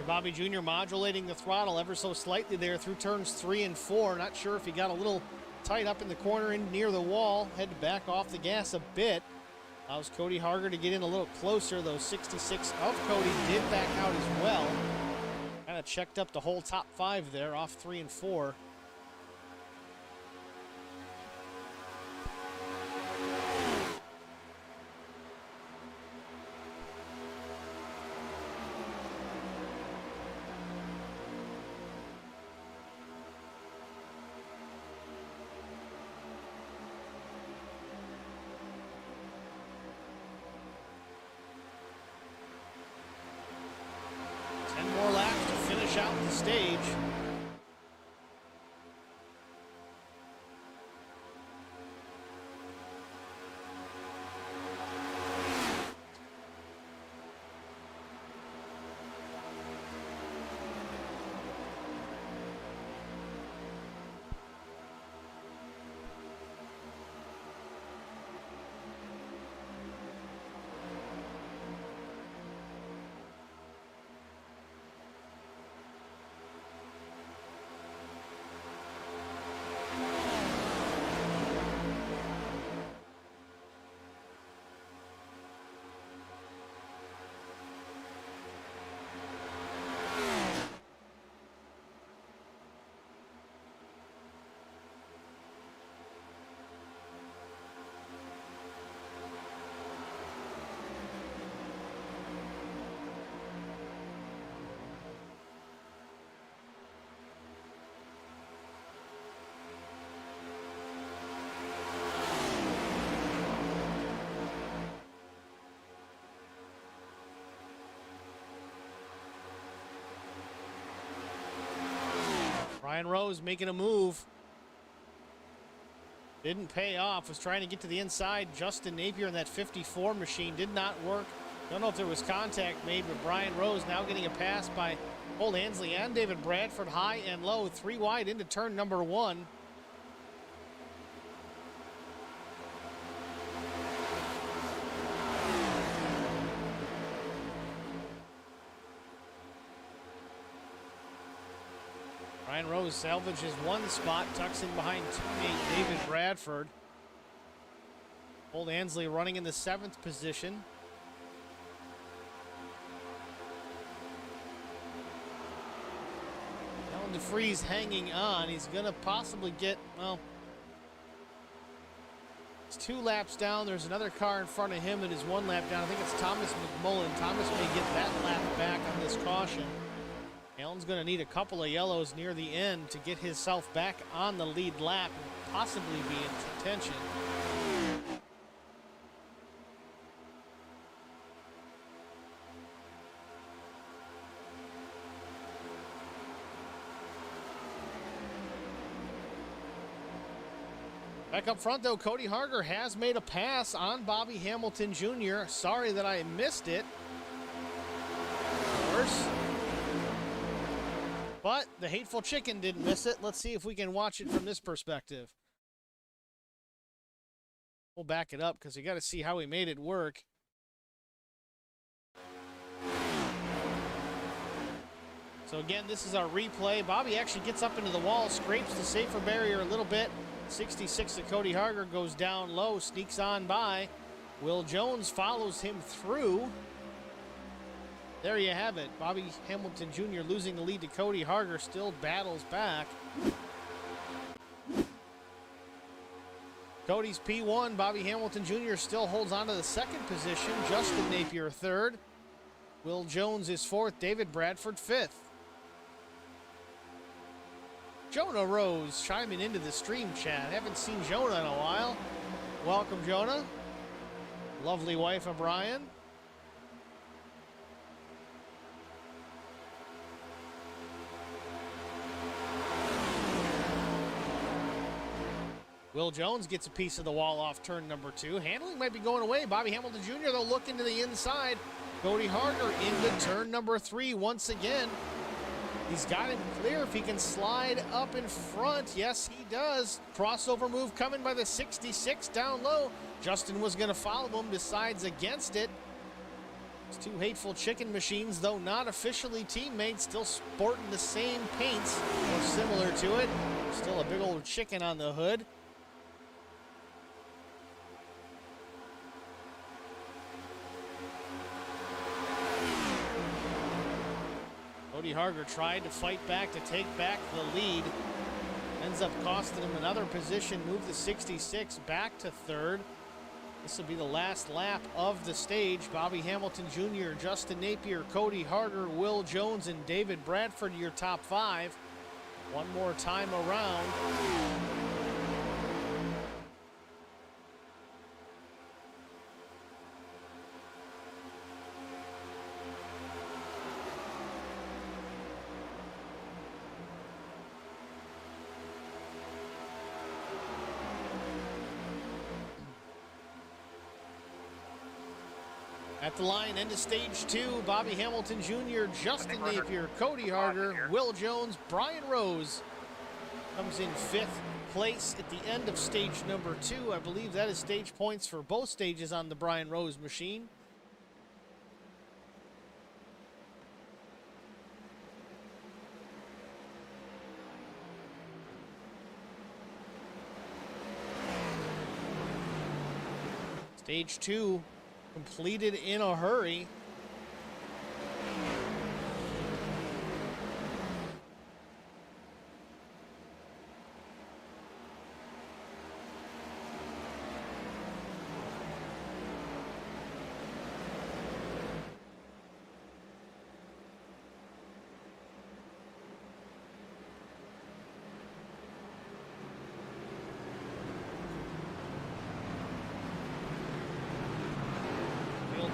Speaker 1: Bobby Jr. modulating the throttle ever so slightly there through turns 3 and 4. Not sure if he got a little tight up in the corner and near the wall. Had to back off the gas a bit. Allows Cody Harger to get in a little closer. Those 66 of Cody did back out as well. Kind of checked up the whole top 5 there off 3 and 4. Out the stage. Brian Rose making a move. Didn't pay off. Was trying to get to the inside. Justin Napier in that 54 machine did not work. Don't know if there was contact made, but Brian Rose now getting a pass by Cole Ansley and David Bradford, high and low, 3 wide into turn number 1. Brian Rose salvages 1 spot, tucks in behind teammate David Bradford. Cole Ansley running in the 7th position. DeFries hanging on. He's going to possibly get, well, it's 2 laps down. There's another car in front of him that is 1 lap down. I think it's Thomas McMullen. Thomas may get that lap back on this caution. Allen's going to need a couple of yellows near the end to get himself back on the lead lap and possibly be in contention. Back up front, though, Cody Harger has made a pass on Bobby Hamilton Jr. Sorry that I missed it. Of course. But the Hateful Chicken didn't miss it. Let's see if we can watch it from this perspective. We'll back it up because you got to see how he made it work. So again, this is our replay. Bobby actually gets up into the wall, scrapes the safer barrier a little bit. 66 of Cody Harger goes down low, sneaks on by. Will Jones follows him through. There you have it. Bobby Hamilton Jr. losing the lead to Cody Harger, still battles back. Cody's P1. Bobby Hamilton Jr. still holds on to the 2nd position. Justin Napier 3rd. Will Jones is 4th. David Bradford 5th. Jonah Rose chiming into the stream chat. Haven't seen Jonah in a while. Welcome, Jonah. Lovely wife of Brian. Will Jones gets a piece of the wall off turn number 2. Handling might be going away. Bobby Hamilton Jr., they'll look into the inside. Cody Harger into turn number 3 once again. He's got him clear if he can slide up in front. Yes, he does. Crossover move coming by the 66 down low. Justin was going to follow him, decides against it. It's 2 Hateful Chicken machines, though not officially teammates, still sporting the same paints or similar to it. Still a big old chicken on the hood. Cody Harger tried to fight back to take back the lead. Ends up costing him another position, move the 66 back to 3rd. This will be the last lap of the stage. Bobby Hamilton Jr., Justin Napier, Cody Harger, Will Jones, and David Bradford, your top 5. One more time around. At the line, end of stage 2, Bobby Hamilton Jr., Justin Napier, Cody Harger, Will Jones, Brian Rose comes in 5th place at the end of stage number 2. I believe that is stage points for both stages on the Brian Rose machine. Stage 2 completed in a hurry.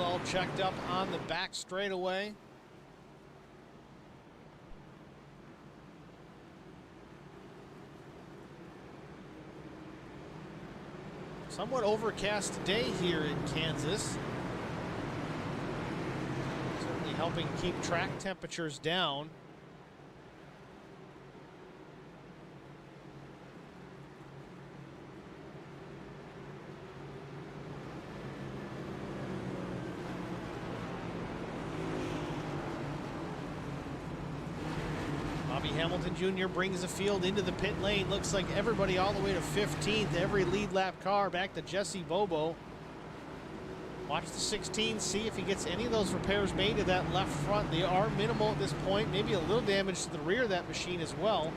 Speaker 1: All checked up on the back straightaway. somewhat overcast day here in Kansas. Certainly helping keep track temperatures down. Bobby Hamilton Jr. brings the field into the pit lane. Looks like everybody all the way to 15th. Every lead lap car back to Jesse Bobo. Watch the 16, see if he gets any of those repairs made to that left front. They are minimal at this point. Maybe a little damage to the rear of that machine as well.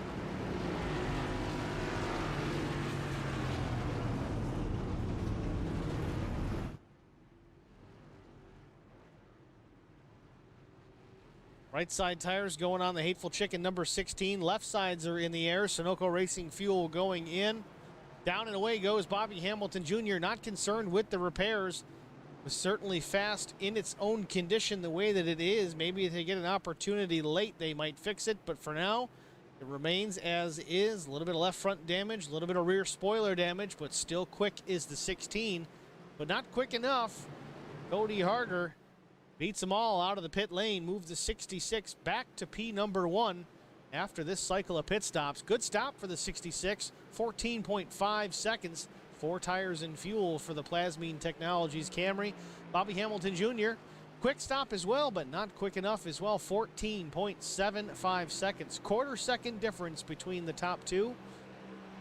Speaker 1: Right side tires going on the Hateful Chicken number 16. Left sides are in the air. Sunoco Racing Fuel going in. Down and away goes Bobby Hamilton Jr. Not concerned with the repairs. Was certainly fast in its own condition the way that it is. Maybe if they get an opportunity late, they might fix it. But for now, it remains as is. A little bit of left front damage, a little bit of rear spoiler damage, but still quick is the 16. But not quick enough. Cody Harger beats them all out of the pit lane, moves the 66 back to P number 1 after this cycle of pit stops. Good stop for the 66, 14.5 seconds. 4 tires and fuel for the Plasmine Technologies Camry. Bobby Hamilton Jr., quick stop as well, but not quick enough as well. 14.75 seconds. Quarter-second difference between the top two.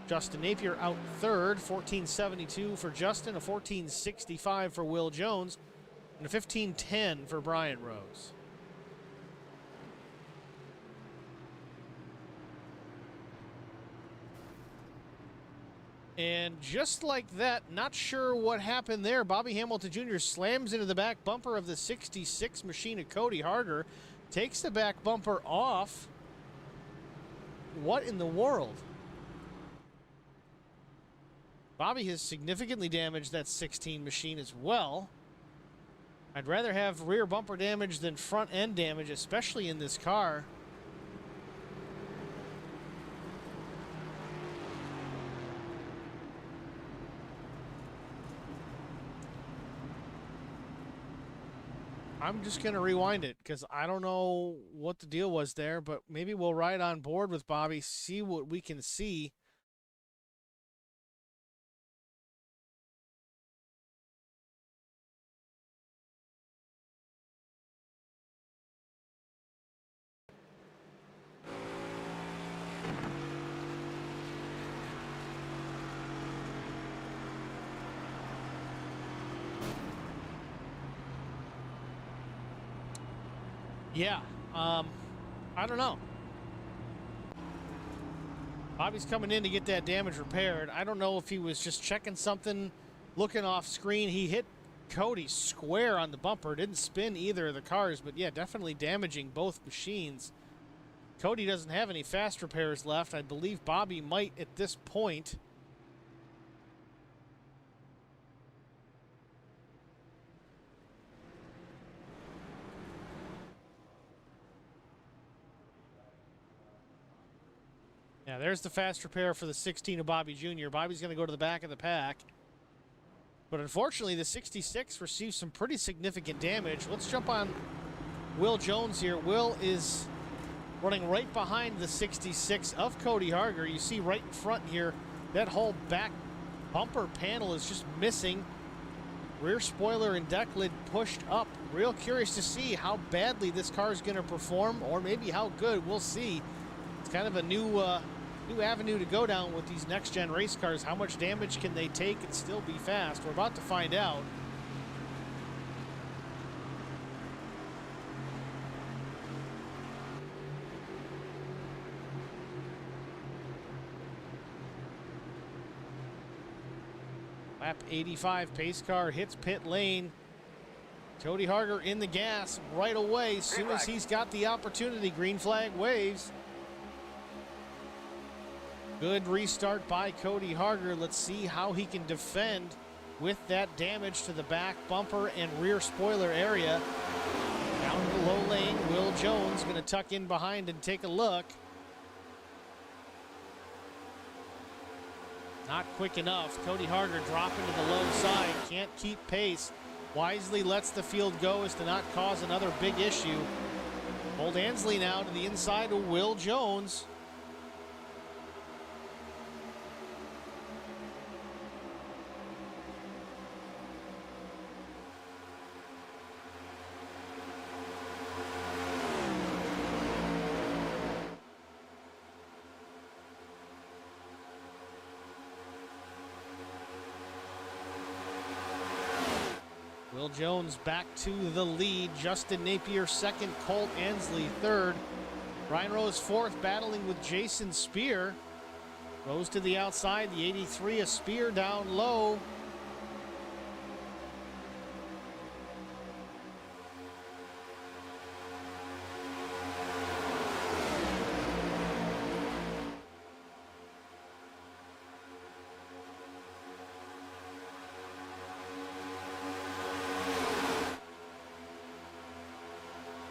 Speaker 1: Justin Napier out third, 14.72 for Justin, a 14.65 for Will Jones, and a 15.10 for Brian Rose. And just like that, not sure what happened there. Bobby Hamilton Jr. slams into the back bumper of the 66 machine of Cody Harger, takes the back bumper off. What in the world? Bobby has significantly damaged that 16 machine as well. I'd rather have rear bumper damage than front end damage, especially in this car. I'm just going to rewind it because I don't know what the deal was there, but maybe we'll ride on board with Bobby, see what we can see. Yeah, I don't know. Bobby's coming in to get that damage repaired. I don't know if he was just checking something, looking off screen. He hit Cody square on the bumper. Didn't spin either of the cars, but yeah, definitely damaging both machines. Cody doesn't have any fast repairs left. I believe Bobby might at this point. Yeah, there's the fast repair for the 16 of Bobby Jr. Bobby's going to go to the back of the pack. But unfortunately, the 66 received some pretty significant damage. Let's jump on Will Jones here. Will is running right behind the 66 of Cody Harger. You see right in front here, that whole back bumper panel is just missing. Rear spoiler and deck lid pushed up. Real curious to see how badly this car is going to perform, or maybe how good. We'll see. It's kind of a new avenue to go down with these next-gen race cars. How much damage can they take and still be fast? We're about to find out. Lap 85, pace car hits pit lane. Cody Harger in the gas right away as soon as he's got the opportunity. Green flag waves. Good restart by Cody Harger. Let's see how he can defend with that damage to the back bumper and rear spoiler area. Down to the low lane, Will Jones going to tuck in behind and take a look. Not quick enough. Cody Harder dropping to the low side. Can't keep pace. Wisely lets the field go as to not cause another big issue. Old Ansley now to the inside of Will Jones. Will Jones back to the lead. Justin Napier second, Colt Ansley third. Ryan Rose fourth, battling with Jason Spear. Rose to the outside, the 83, a Spear down low.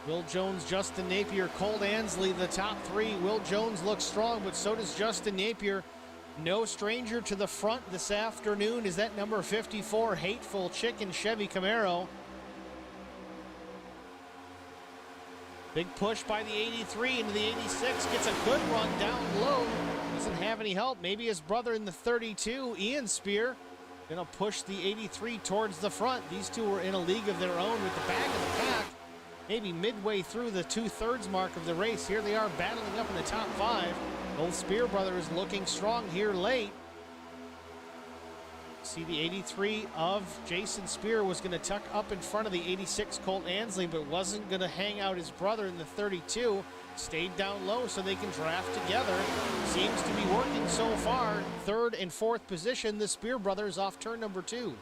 Speaker 1: Will Jones, Justin Napier, Colt Ansley, the top three. Will Jones looks strong, but so does Justin Napier. No stranger to the front this afternoon is that number 54, Hateful Chicken Chevy Camaro. Big push by the 83 into the 86. Gets a good run down low. Doesn't have any help. Maybe his brother in the 32, Ian Spear, gonna push the 83 towards the front. These two are in a league of their own with the back of the pack. Maybe midway through the 2/3 mark of the race. Here they are battling up in the top five. Both Spear brothers looking strong here late. See, the 83 of Jason Spear was going to tuck up in front of the 86 Colt Ansley, but wasn't going to hang out his brother in the 32. Stayed down low so they can draft together. Seems to be working so far. Third and fourth position, the Spear brothers off turn number 2.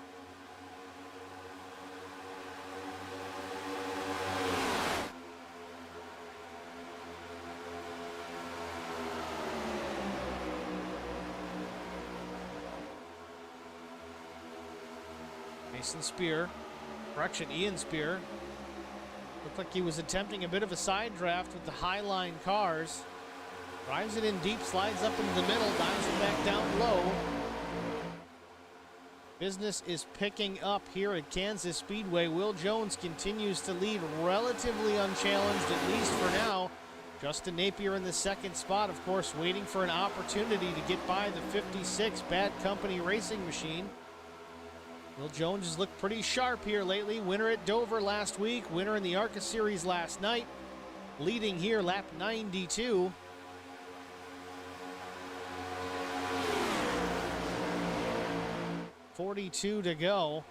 Speaker 1: Jason Spear, correction, Ian Spear. Looked like he was attempting a bit of a side draft with the Highline cars. Drives it in deep, slides up into the middle, dives it back down low. Business is picking up here at Kansas Speedway. Will Jones continues to lead relatively unchallenged, at least for now. Justin Napier in the second spot, of course, waiting for an opportunity to get by the 56 Bad Company Racing Machine. Will Jones has looked pretty sharp here lately. Winner at Dover last week, winner in the ARCA Series last night. Leading here, lap 92. .42 to go.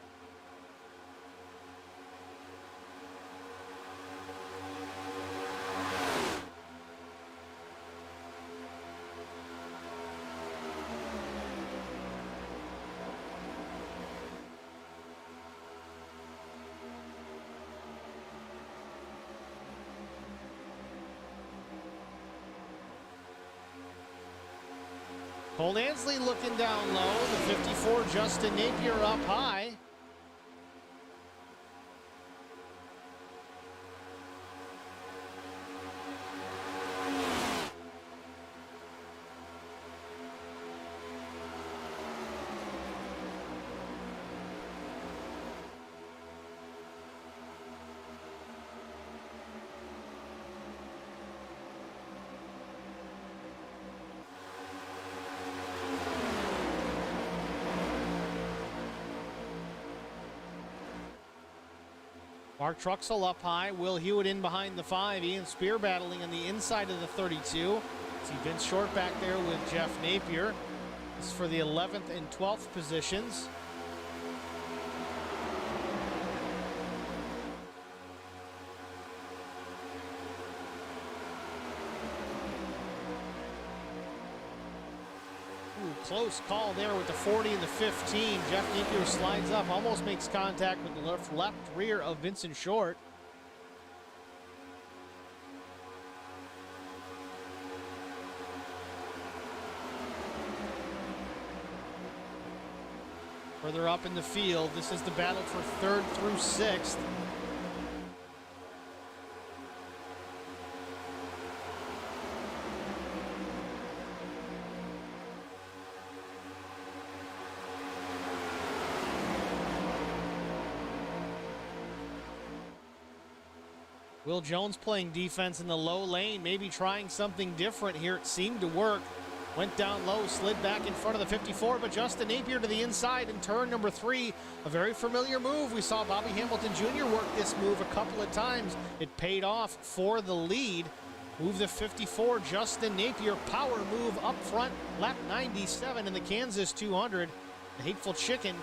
Speaker 1: Colt Ansley looking down low. The 54 Justin Napier up high. Mark Truxell up high. Will Hewitt in behind the 5. Ian Spear battling on the inside of the 32. See Vince Short back there with Jeff Napier. This is for the 11th and 12th positions. Close call there with the 40 and the 15. Jeff Napier slides up, almost makes contact with the left rear of Vincent Short. Further up in the field, this is the battle for 3rd through 6th. Will Jones playing defense in the low lane, maybe trying something different here. It seemed to work. Went down low, slid back in front of the 54, but Justin Napier to the inside in turn number 3. A very familiar move. We saw Bobby Hamilton Jr. work this move a couple of times. It paid off for the lead. Move the 54, Justin Napier, power move up front, lap 97 in the Kansas 200. The Hateful Chicken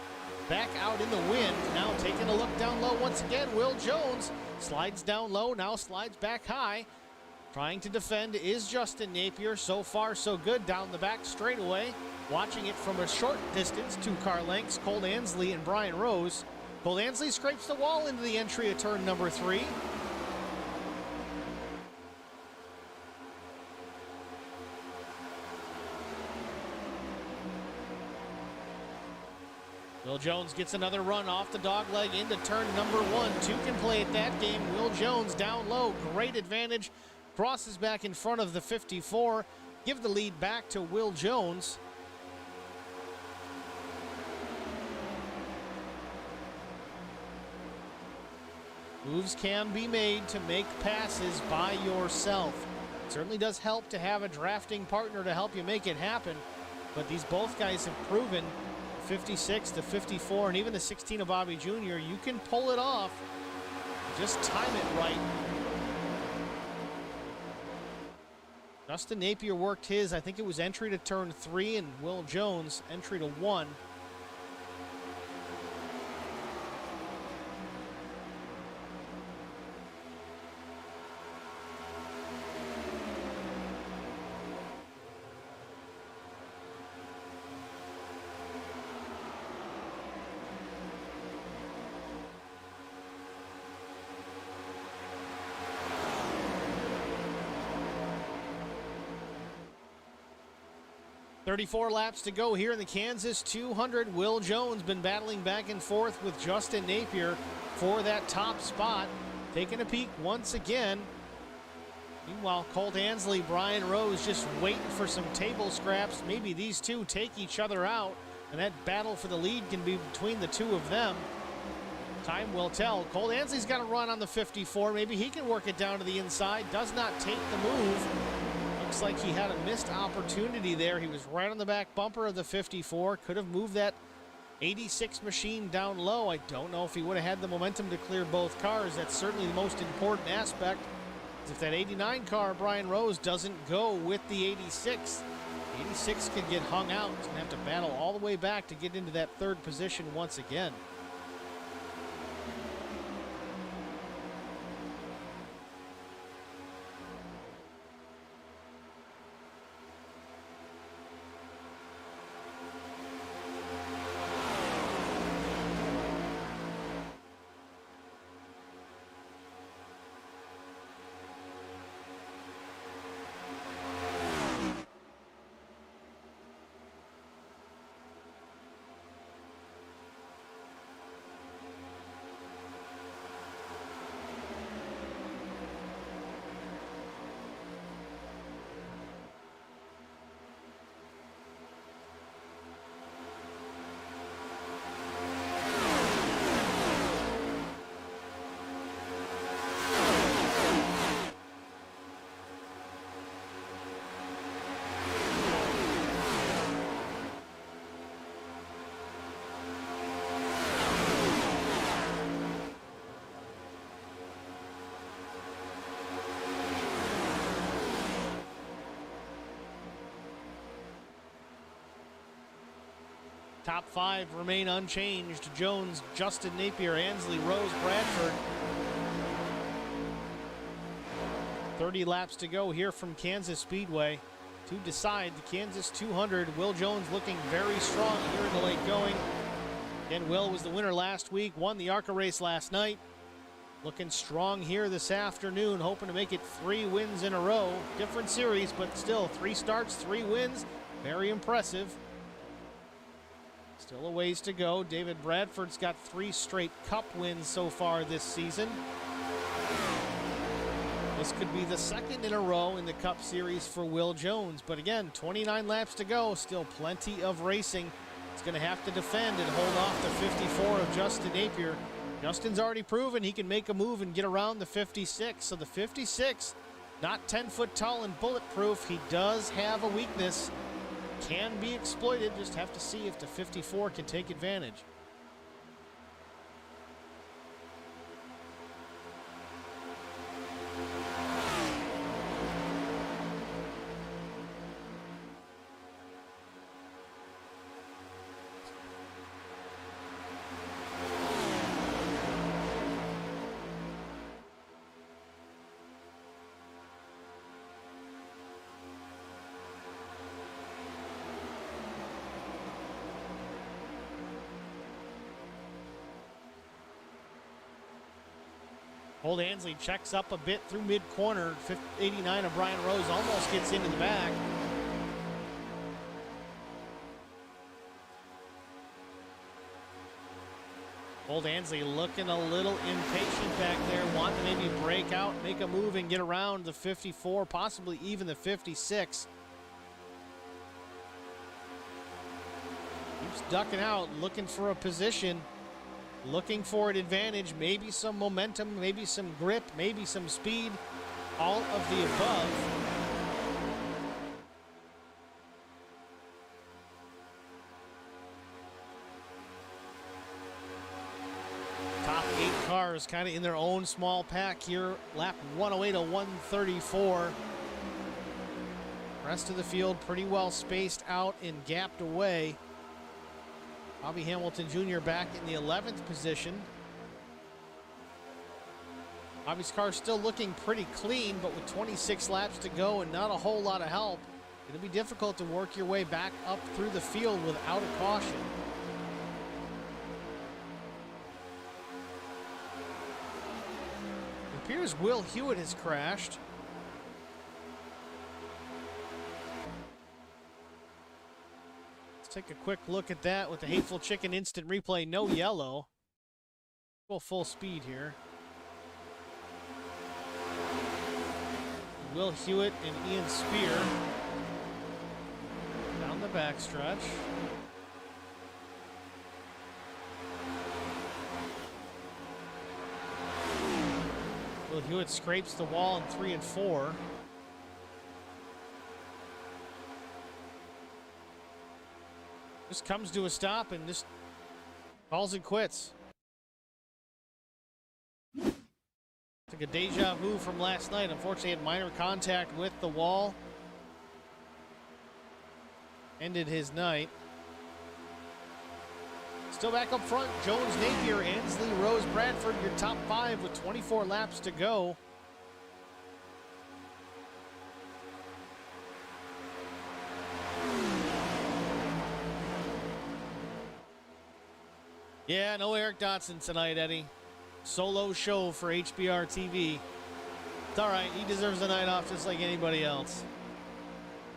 Speaker 1: back out in the wind. Now taking a look down low once again. Will Jones slides down low, now slides back high. Trying to defend is Justin Napier. So far, so good down the back straightaway. Watching it from a short distance, 2 car lengths, Cole Ansley and Brian Rose. Cole Ansley scrapes the wall into the entry of turn number 3. Will Jones gets another run off the dog leg into turn number 1. 2 can play at that game. Will Jones down low, great advantage. Crosses back in front of the 54. Give the lead back to Will Jones. Moves can be made to make passes by yourself. It certainly does help to have a drafting partner to help you make it happen. But these both guys have proven, 56, the 54, and even the 16 of Bobby Jr., you can pull it off. Just time it right. Justin Napier worked his, I think it was entry to turn 3, and Will Jones entry to 1. .34 laps to go here in the Kansas 200. Will Jones been battling back and forth with Justin Napier for that top spot. Taking a peek once again. Meanwhile, Colt Ansley, Brian Rose just waiting for some table scraps. Maybe these two take each other out, and that battle for the lead can be between the two of them. Time will tell. Colt Ansley's got a run on the 54. Maybe he can work it down to the inside. Does not take the move. Looks like he had a missed opportunity there. He was right on the back bumper of the 54. Could have moved that 86 machine down low. I don't know if he would have had the momentum to clear both cars. That's certainly the most important aspect. If that 89 car, Brian Rose, doesn't go with the 86, 86 could get hung out. He's going to have to battle all the way back to get into that third position once again. Top 5 remain unchanged. Jones, Justin Napier, Ansley, Rose, Bradford. 30 laps to go here from Kansas Speedway to decide the Kansas 200. Will Jones looking very strong here in the late going. Again, Will was the winner last week, won the ARCA race last night. Looking strong here this afternoon, hoping to make it 3 wins in a row. Different series, but still 3 starts, 3 wins. Very impressive. Still a ways to go. David Bradford's got 3 straight Cup wins so far this season. This could be the 2nd in a row in the Cup Series for Will Jones. But again, 29 laps to go. Still plenty of racing. He's going to have to defend and hold off the 54 of Justin Napier. Justin's already proven he can make a move and get around the 56. So the 56, not 10 foot tall and bulletproof. He does have a weakness. Can be exploited. Just have to see if the 54 can take advantage. Old Ansley checks up a bit through mid-corner. 89 of Brian Rose almost gets into the back. Old Ansley looking a little impatient back there, wanting to maybe break out, make a move, and get around the 54, possibly even the 56. Keeps ducking out, looking for a position. Looking for an advantage, maybe some momentum, maybe some grip, maybe some speed, all of the above. Top 8 cars kind of in their own small pack here. Lap 108 to 134. Rest of the field pretty well spaced out and gapped away. Bobby Hamilton Jr. back in the 11th position. Bobby's car still looking pretty clean, but with 26 laps to go and not a whole lot of help, it'll be difficult to work your way back up through the field without a caution. It appears Will Hewitt has crashed. Take a quick look at that with the Hateful Chicken instant replay. No yellow. Go full speed here. Will Hewitt and Ian Spear down the backstretch. Will Hewitt scrapes the wall in 3 and 4. Just comes to a stop and just calls it quits. Took a deja vu from last night. Unfortunately, had minor contact with the wall. Ended his night. Still back up front, Jones, Napier, Ansley, Rose, Bradford, your top 5 with 24 laps to go. Yeah, no Eric Dotson tonight, Eddie. Solo show for HBR TV. It's all right. He deserves a night off just like anybody else.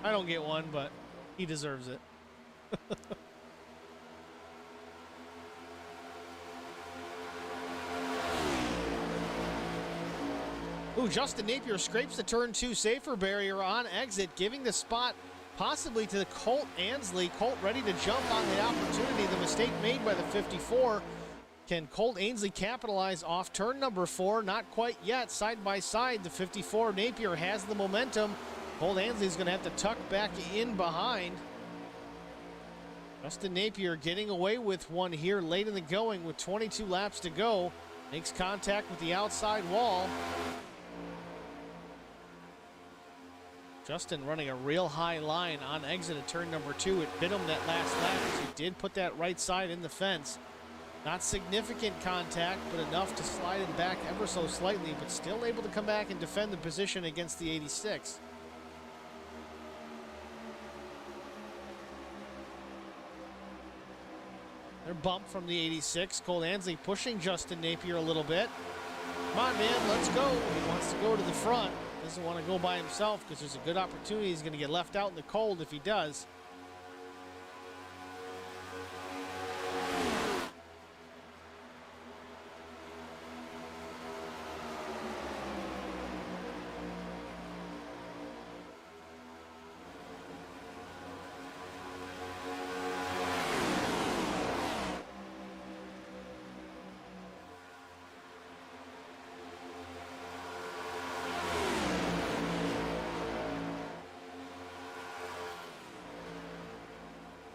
Speaker 1: I don't get one, but he deserves it. Ooh, Justin Napier scrapes the turn 2 safer barrier on exit, giving the spot possibly to the Colt Ansley. Colt ready to jump on the opportunity. The mistake made by the 54. Can Colt Ansley capitalize off turn number 4? Not quite yet. Side by side, the 54 Napier has the momentum. Colt Ansley's going to have to tuck back in behind. Justin Napier getting away with one here late in the going with 22 laps to go. Makes contact with the outside wall. Justin running a real high line on exit at turn number 2. It bit him that last lap as he did put that right side in the fence. Not significant contact, but enough to slide him back ever so slightly, but still able to come back and defend the position against the 86. They're bumped from the 86. Colt Ansley pushing Justin Napier a little bit. Come on, man, let's go. He wants to go to the front. Doesn't want to go by himself because there's a good opportunity he's going to get left out in the cold if he does.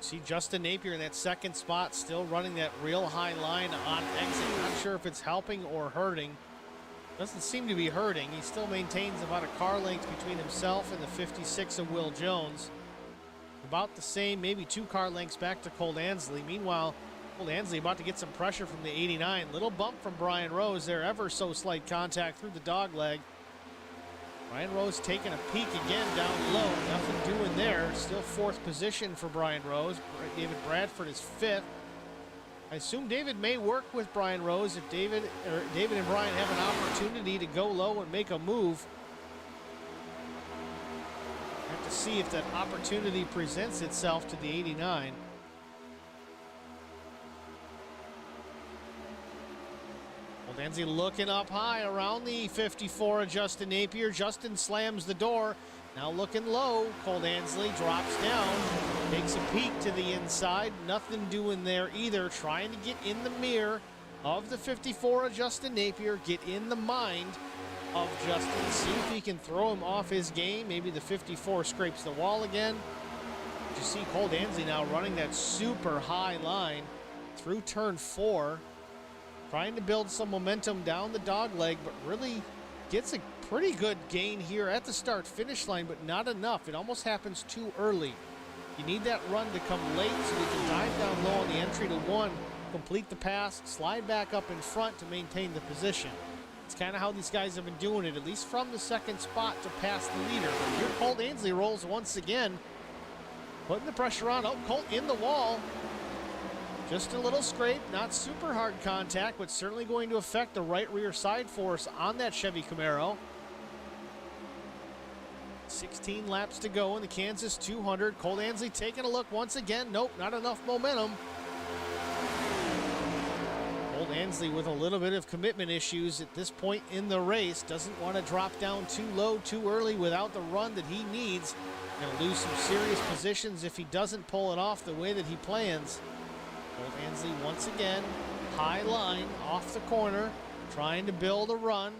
Speaker 1: See Justin Napier in that second spot, still running that real high line on exit. Not sure if it's helping or hurting. Doesn't seem to be hurting. He still maintains about a car length between himself and the 56 of Will Jones. About the same, maybe 2 car lengths back to Cole Ansley. Meanwhile, Cole Ansley about to get some pressure from the 89. Little bump from Brian Rose there, ever so slight contact through the dog leg. Brian Rose taking a peek again down low. Nothing doing there. Still 4th position for Brian Rose. David Bradford is 5th. I assume David may work with Brian Rose if David and Brian have an opportunity to go low and make a move. Have to see if that opportunity presents itself to the 89. Danzy looking up high around the 54 of Justin Napier. Justin slams the door. Now looking low. Cole Ansley drops down. Takes a peek to the inside. Nothing doing there either. Trying to get in the mirror of the 54 of Justin Napier. Get in the mind of Justin. See if he can throw him off his game. Maybe the 54 scrapes the wall again. You see Cole Ansley now running that super high line through turn 4. Trying to build some momentum down the dog leg, but really gets a pretty good gain here at the start-finish line, but not enough. It almost happens too early. You need that run to come late so you can dive down low on the entry to 1, complete the pass, slide back up in front to maintain the position. It's kind of how these guys have been doing it, at least from the second spot to pass the leader. But here Colt Ansley rolls once again, putting the pressure on. Oh, Colt in the wall. Just a little scrape, not super hard contact, but certainly going to affect the right rear side force on that Chevy Camaro. 16 laps to go in the Kansas 200. Cole Ansley taking a look once again. Nope, not enough momentum. Cole Ansley with a little bit of commitment issues at this point in the race. Doesn't want to drop down too low too early without the run that he needs. Going to lose some serious positions if he doesn't pull it off the way that he plans. Cole Ansley once again, high line off the corner, trying to build a run.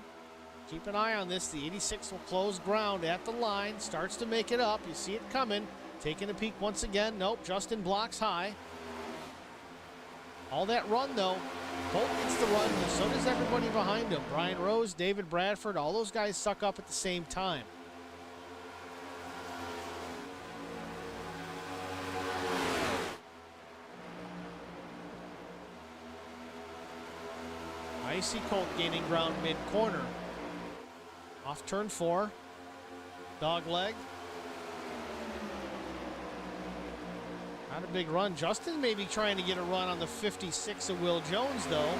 Speaker 1: Keep an eye on this. The 86 will close ground at the line, starts to make it up. You see it coming. Taking a peek once again. Nope, Justin blocks high. All that run though. Colt gets the run, and so does everybody behind him. Brian Rose, David Bradford, all those guys suck up at the same time. I see Colt gaining ground mid-corner. Off turn 4. Dog leg. Not a big run. Justin may be trying to get a run on the 56 of Will Jones, though.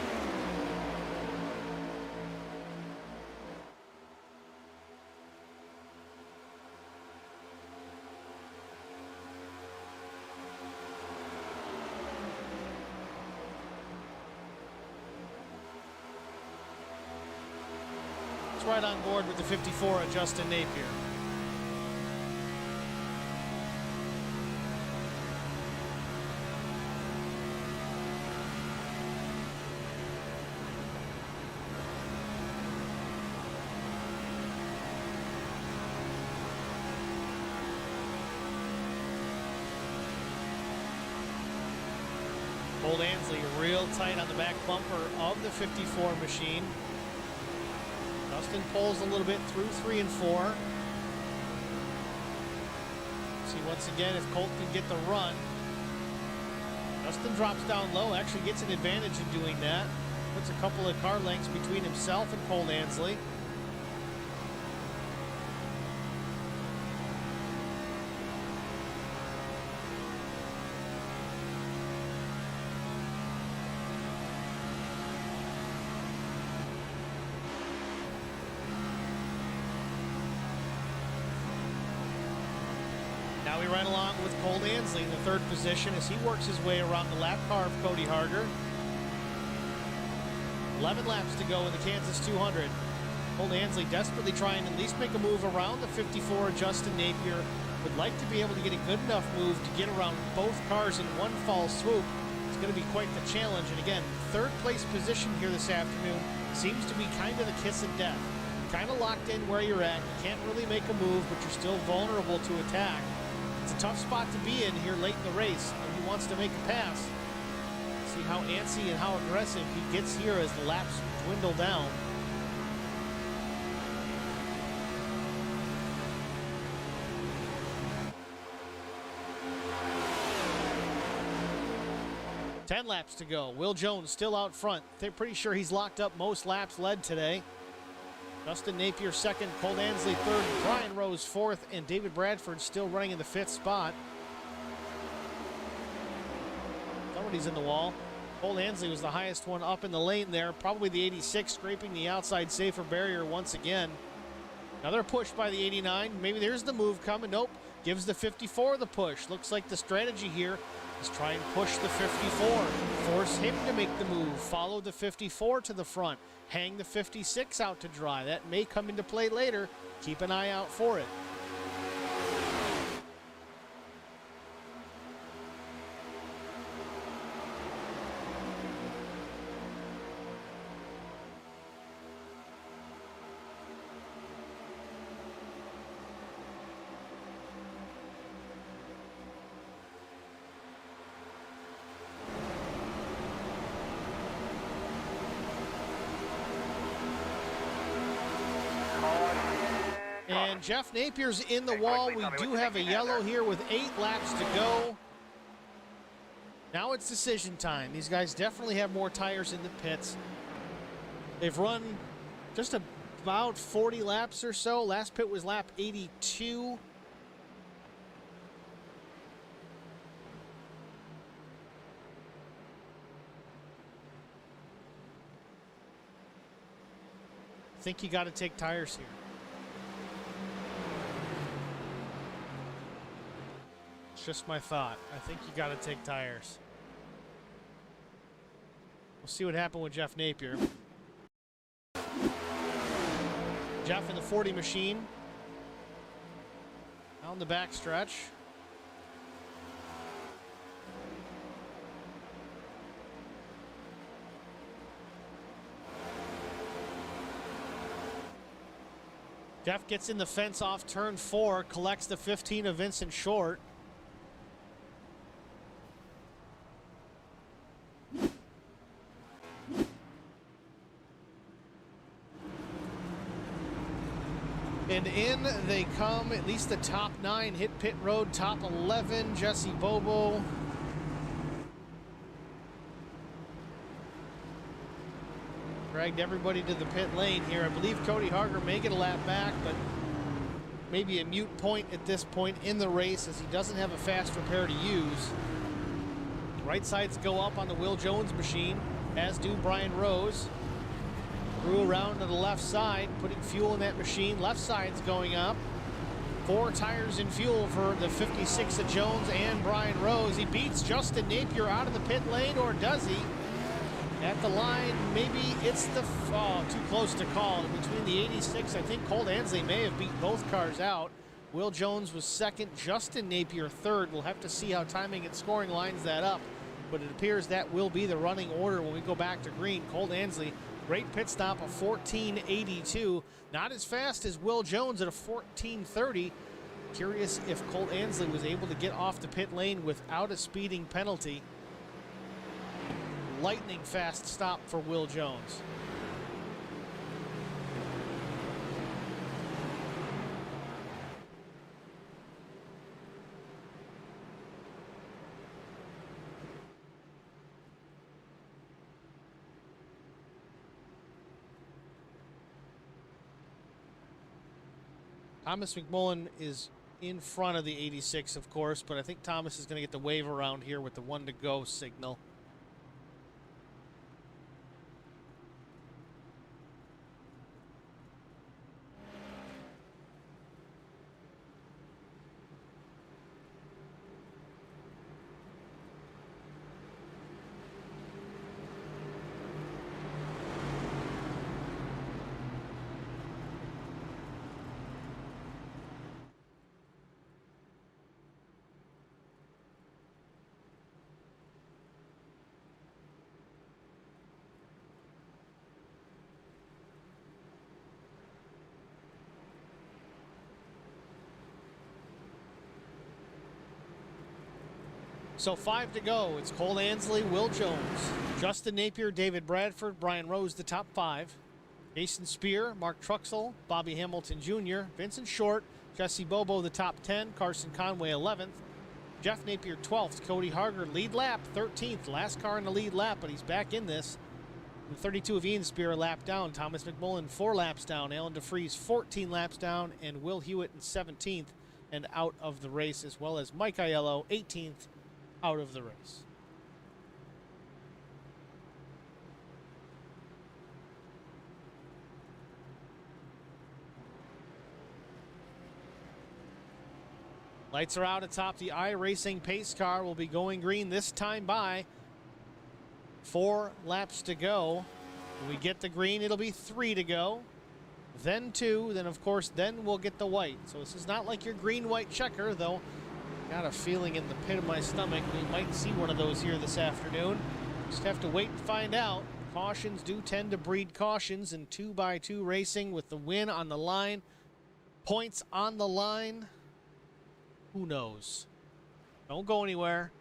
Speaker 1: Right on board with the 54 of Justin Napier. Cole Ansley real tight on the back bumper of the 54 machine. Justin pulls a little bit through 3 and 4. See once again if Colt can get the run. Justin drops down low, actually gets an advantage in doing that. Puts a couple of car lengths between himself and Cole Ansley. Now we ride along with Cole Ansley in the 3rd position as he works his way around the lap car of Cody Harger. 11 laps to go in the Kansas 200. Cole Ansley desperately trying to at least make a move around the 54 of Justin Napier. Would like to be able to get a good enough move to get around both cars in one fall swoop. It's going to be quite the challenge. And again, 3rd place position here this afternoon seems to be kind of the kiss of death. Kind of locked in where you're at. You can't really make a move, but you're still vulnerable to attack. It's a tough spot to be in here late in the race. And he wants to make a pass. See how antsy and how aggressive he gets here as the laps dwindle down. Ten laps to go. Will Jones still out front. They're pretty sure he's locked up most laps led today. Justin Napier second, Cole Ansley third, Brian Rose fourth, and David Bradford still running in the fifth spot. Somebody's in the wall. Cole Ansley was the highest one up in the lane there. Probably the 86 scraping the outside safer barrier once again. Another push by the 89. Maybe there's the move coming. Nope. Gives the 54 the push. Looks like the strategy here is try and push the 54. Force him to make the move. Follow the 54 to the front. Hang the 56 out to dry. That may come into play later. Keep an eye out for it. And Jeff Napier's in the wall. We do have a yellow here with 8 laps to go. Now it's decision time. These guys definitely have more tires in the pits. They've run just about 40 laps or so. Last pit was lap 82. I think you got to take tires here. Just my thought. I think you got to take tires. We'll see what happened with Jeff Napier. Jeff in the 40 machine. Down the back stretch. Jeff gets in the fence off turn 4, collects the 15 of Vincent Short. And in they come, at least the top 9 hit pit road, top 11, Jesse Bobo. Dragged everybody to the pit lane here. I believe Cody Harger may get a lap back, but maybe a mute point at this point in the race as he doesn't have a fast repair to use. Right sides go up on the Will Jones machine, as do Brian Rose. Drew around to the left side, putting fuel in that machine. Left side's going up. 4 tires in fuel for the 56 of Jones and Brian Rose. He beats Justin Napier out of the pit lane, or does he? At the line, maybe it's the, too close to call. Between the 86, I think Cole Ansley may have beat both cars out. Will Jones was second, Justin Napier third. We'll have to see how timing and scoring lines that up, but it appears that will be the running order when we go back to green. Cole Ansley, great pit stop of 14.82. Not as fast as Will Jones at a 14.30. Curious if Cole Ansley was able to get off the pit lane without a speeding penalty. Lightning fast stop for Will Jones. Thomas McMullen is in front of the 86, of course, but I think Thomas is going to get the wave around here with the 1 to go signal. So 5 to go. It's Cole Ansley, Will Jones, Justin Napier, David Bradford, Brian Rose, the top 5. Jason Spear, Mark Truxell, Bobby Hamilton Jr., Vincent Short, Jesse Bobo, the top 10. Carson Conway, 11th. Jeff Napier, 12th. Cody Harger, lead lap, 13th. Last car in the lead lap, but he's back in this. And 32 of Ian Spear, a lap down. Thomas McMullen, 4 laps down. Alan DeFries, 14 laps down. And Will Hewitt in 17th and out of the race, as well as Mike Aiello, 18th, out of the race. Lights are out atop the iRacing pace car. Will be going green this time by. 4 laps to go. When we get the green, it'll be 3 to go. Then 2, then of course, then we'll get the white. So this is not like your green-white checker, though. Got a feeling in the pit of my stomach we might see one of those here this afternoon. Just have to wait and find out. Cautions do tend to breed cautions in 2x2 racing with the win on the line. Points on the line. Who knows? Don't go anywhere.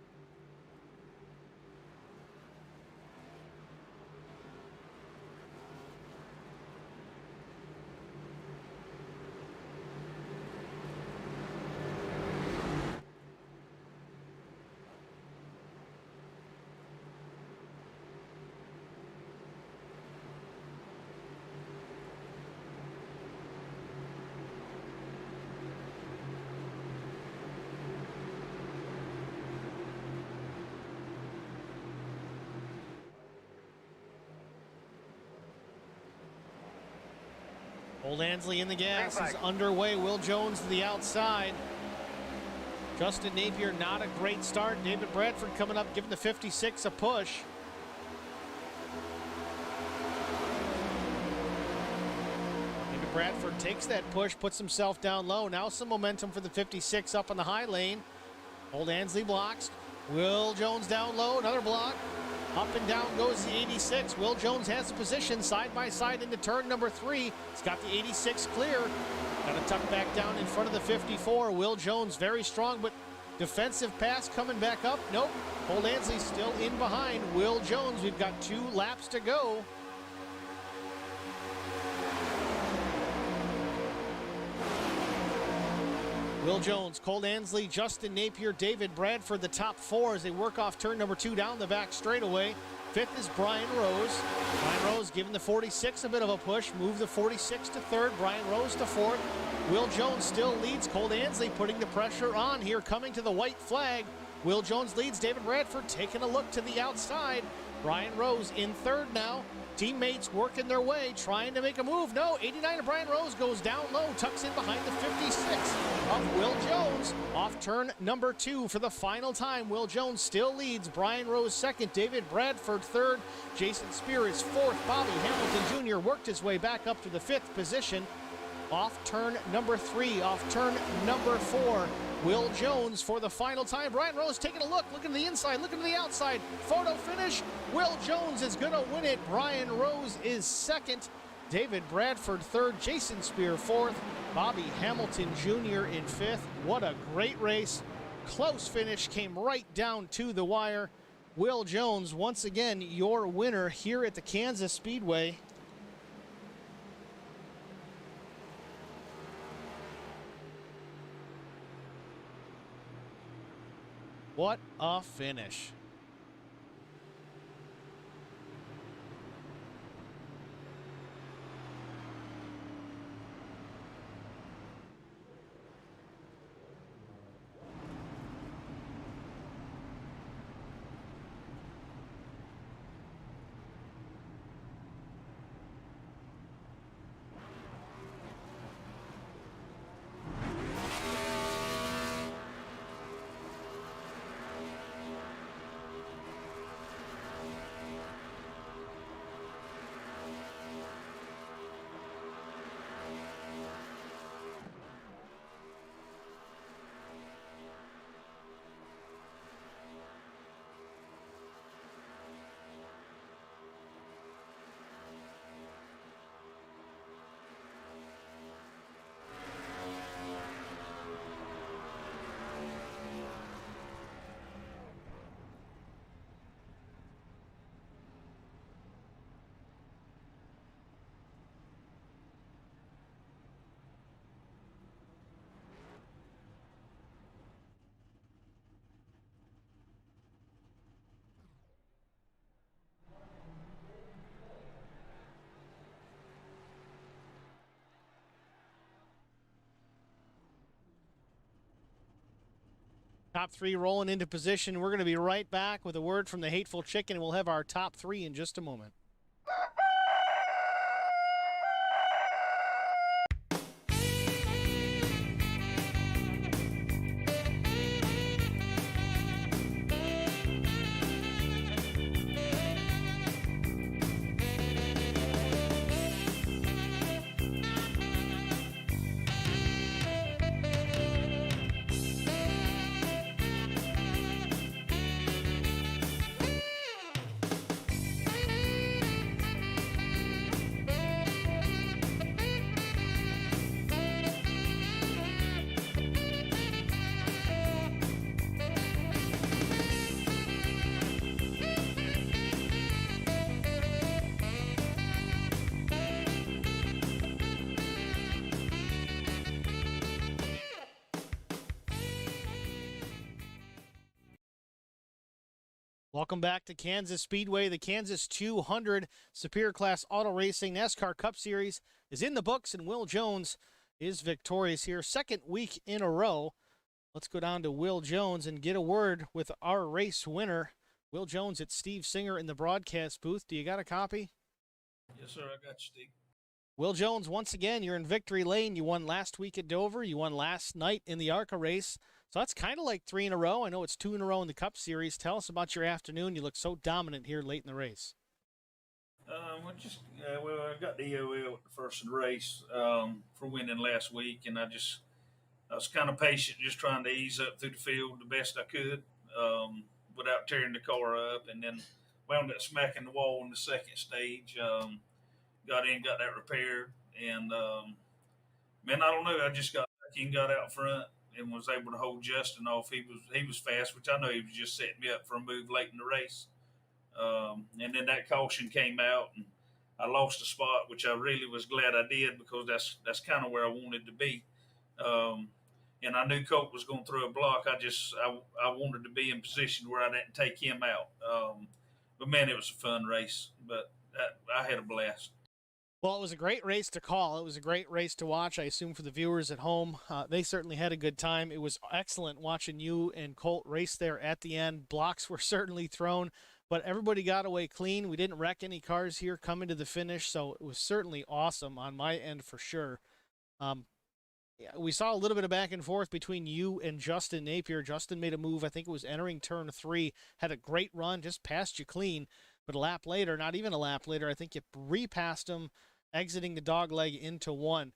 Speaker 1: Old Ansley in the gas is underway. Will Jones to the outside. Justin Napier, not a great start. David Bradford coming up, giving the 56 a push. David Bradford takes that push, puts himself down low. Now some momentum for the 56 up on the high lane. Old Ansley blocks. Will Jones down low, another block. Up and down goes the 86. Will Jones has the position side by side into turn number 3. He's got the 86 clear. Got to tuck back down in front of the 54. Will Jones very strong, but defensive pass coming back up. Nope. Old Ansley still in behind Will Jones. We've got 2 laps to go. Will Jones, Cole Ansley, Justin Napier, David Bradford, the top 4 as they work off turn number 2 down the back straightaway. 5th is Brian Rose. Brian Rose giving the 46 a bit of a push. Move the 46 to 3rd. Brian Rose to 4th. Will Jones still leads. Cole Ansley putting the pressure on here, coming to the white flag. Will Jones leads. David Bradford taking a look to the outside. Brian Rose in 3rd now. Teammates working their way, trying to make a move. No, 89 of Brian Rose goes down low, tucks in behind the 56 of Will Jones. Off turn number 2 for the final time. Will Jones still leads. Brian Rose 2nd, David Bradford 3rd, Jason Spear is 4th. Bobby Hamilton Jr. worked his way back up to the 5th position. Off turn number 3, off turn number 4. Will Jones for the final time. Brian Rose taking a look, looking to the inside, looking to the outside. Photo finish. Will Jones is going to win it. Brian Rose is 2nd. David Bradford 3rd. Jason Spear 4th. Bobby Hamilton Jr. in 5th. What a great race. Close finish, came right down to the wire. Will Jones, once again, your winner here at the Kansas Speedway. What a finish. Top three rolling into position. We're going to be right back with a word from the Hateful Chicken, and we'll have our top three in just a moment. Welcome back to Kansas Speedway. The Kansas 200 Superior Class Auto Racing NASCAR Cup Series is in the books, and Will Jones is victorious here. Second week in a row. Let's go down to Will Jones and get a word with our race winner. Will Jones, it's Steve Singer in the broadcast booth. Do you got a copy?
Speaker 4: Yes, sir. I got you, Steve.
Speaker 1: Will Jones, once again, you're in victory lane. You won last week at Dover. You won last night in the ARCA race. So that's kind of like three in a row. I know it's two in a row in the Cup Series. Tell us about your afternoon. You look so dominant here late in the race.
Speaker 4: I got the EOL at the first of the race for winning last week, and I was kind of patient, just trying to ease up through the field the best I could without tearing the car up, and then wound up smacking the wall in the second stage. Got that repaired, and man, I don't know. I just got lucky and got out front and was able to hold Justin off. He was fast, which I know he was just setting me up for a move late in the race. And then that caution came out, and I lost a spot, which I really was glad I did, because that's kind of where I wanted to be. And I knew Colt was going to throw a block. I wanted to be in position where I didn't take him out. But man, it was a fun race. But I had a blast.
Speaker 1: Well, it was a great race to call. It was a great race to watch, I assume, for the viewers at home. They certainly had a good time. It was excellent watching you and Colt race there at the end. Blocks were certainly thrown, but everybody got away clean. We didn't wreck any cars here coming to the finish, so it was certainly awesome on my end for sure. We saw a little bit of back and forth between you and Justin Napier. Justin made a move, I think it was entering turn 3, had a great run, just passed you clean. But a lap later, not even a lap later, I think you repassed him, exiting the dog leg into 1.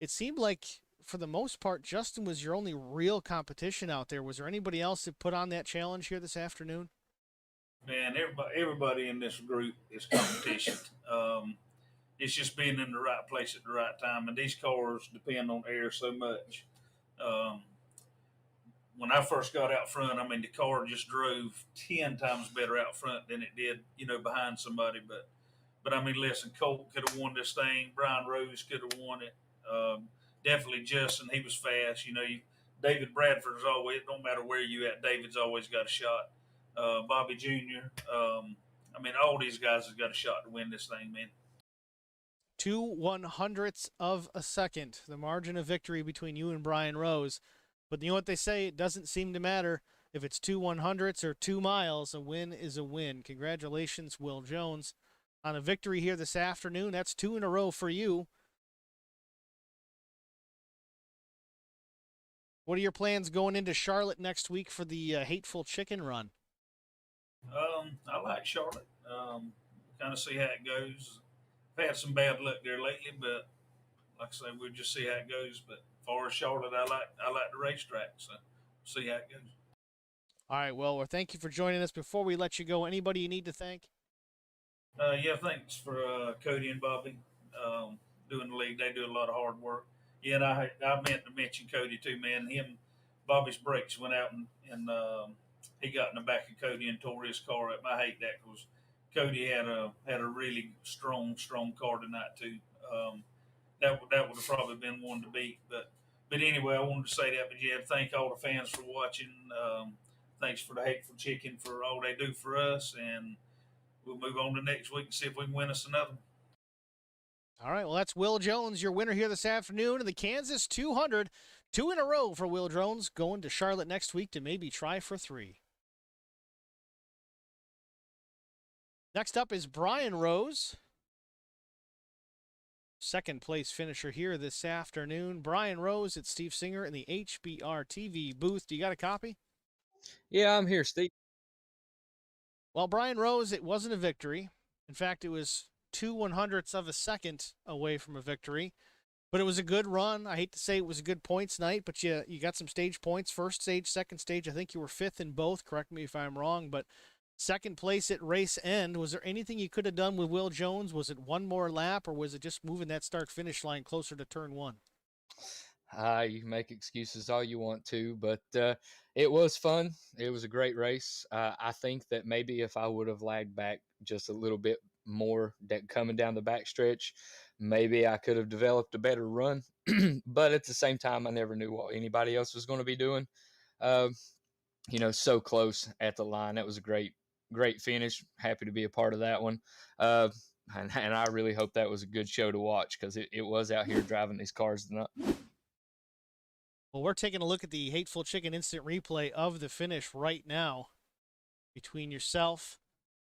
Speaker 1: It seemed like, for the most part, Justin was your only real competition out there. Was there anybody else that put on that challenge here this afternoon?
Speaker 4: Man, everybody in this group is competition. It's just being in the right place at the right time, and these cars depend on air so much. When I first got out front, I mean, the car just drove 10 times better out front than it did, behind somebody. But I mean, listen, Colt could have won this thing. Brian Rose could have won it. Definitely Justin, he was fast. David Bradford's always, it don't matter where you at, David's always got a shot. Bobby Jr. I mean, all these guys have got a shot to win this thing, man.
Speaker 1: 2/100ths of a second, the margin of victory between you and Brian Rose. But you know what they say? It doesn't seem to matter if it's 2/100ths or 2 miles. A win is a win. Congratulations, Will Jones, on a victory here this afternoon. That's 2 in a row for you. What are your plans going into Charlotte next week for the Hateful Chicken Run?
Speaker 4: I like Charlotte. Kind of see how it goes. I've had some bad luck there lately, but like I say, we'll just see how it goes. But as far as Charlotte, I like the racetrack, so see how it goes.
Speaker 1: All right, well, thank you for joining us. Before we let you go, anybody you need to thank?
Speaker 4: Yeah, thanks for Cody and Bobby doing the league. They do a lot of hard work. Yeah, and I meant to mention Cody too, man. Bobby's brakes went out, and he got in the back of Cody and tore his car up. I hate that, because Cody had a really strong car tonight too. That would have probably been one to beat. But anyway, I wanted to say that. But yeah, thank all the fans for watching. Thanks for the Hateful Chicken for all they do for us, and we'll move on to next week and see if we can win us another one.
Speaker 1: All right, well, that's Will Jones, your winner here this afternoon in the Kansas 200. 2 in a row for Will Jones, going to Charlotte next week to maybe try for 3. Next up is Brian Rose. Second place finisher here this afternoon. Brian Rose at Steve Singer in the HBR TV booth. Do you got a copy?
Speaker 5: Yeah, I'm here, Steve.
Speaker 1: Well, Brian Rose, it wasn't a victory. In fact, it was 2/100ths of a second away from a victory. But it was a good run. I hate to say it was a good points night, but you got some stage points. First stage, second stage. I think you were 5th in both. Correct me if I'm wrong. But second place at race end. Was there anything you could have done with Will Jones? Was it one more lap, or was it just moving that start-finish line closer to turn 1?
Speaker 5: You can make excuses all you want to, but it was fun. It was a great race. I think that maybe if I would have lagged back just a little bit more coming down the backstretch, maybe I could have developed a better run. But at the same time, I never knew what anybody else was going to be doing. So close at the line. That was a great finish. Happy to be a part of that one. And I really hope that was a good show to watch, because it was out here driving these cars tonight.
Speaker 1: Well, we're taking a look at the Hateful Chicken instant replay of the finish right now between yourself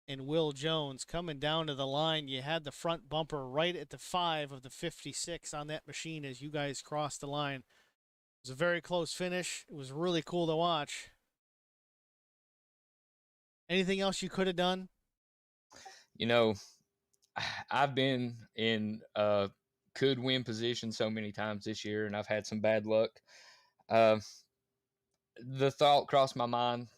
Speaker 1: and Will Jones. Coming down to the line, you had the front bumper right at the 5 of the 56 on that machine as you guys crossed the line. It was a very close finish. It was really cool to watch. Anything else you could have done?
Speaker 5: I've been in could win position so many times this year, and I've had some bad luck. The thought crossed my mind,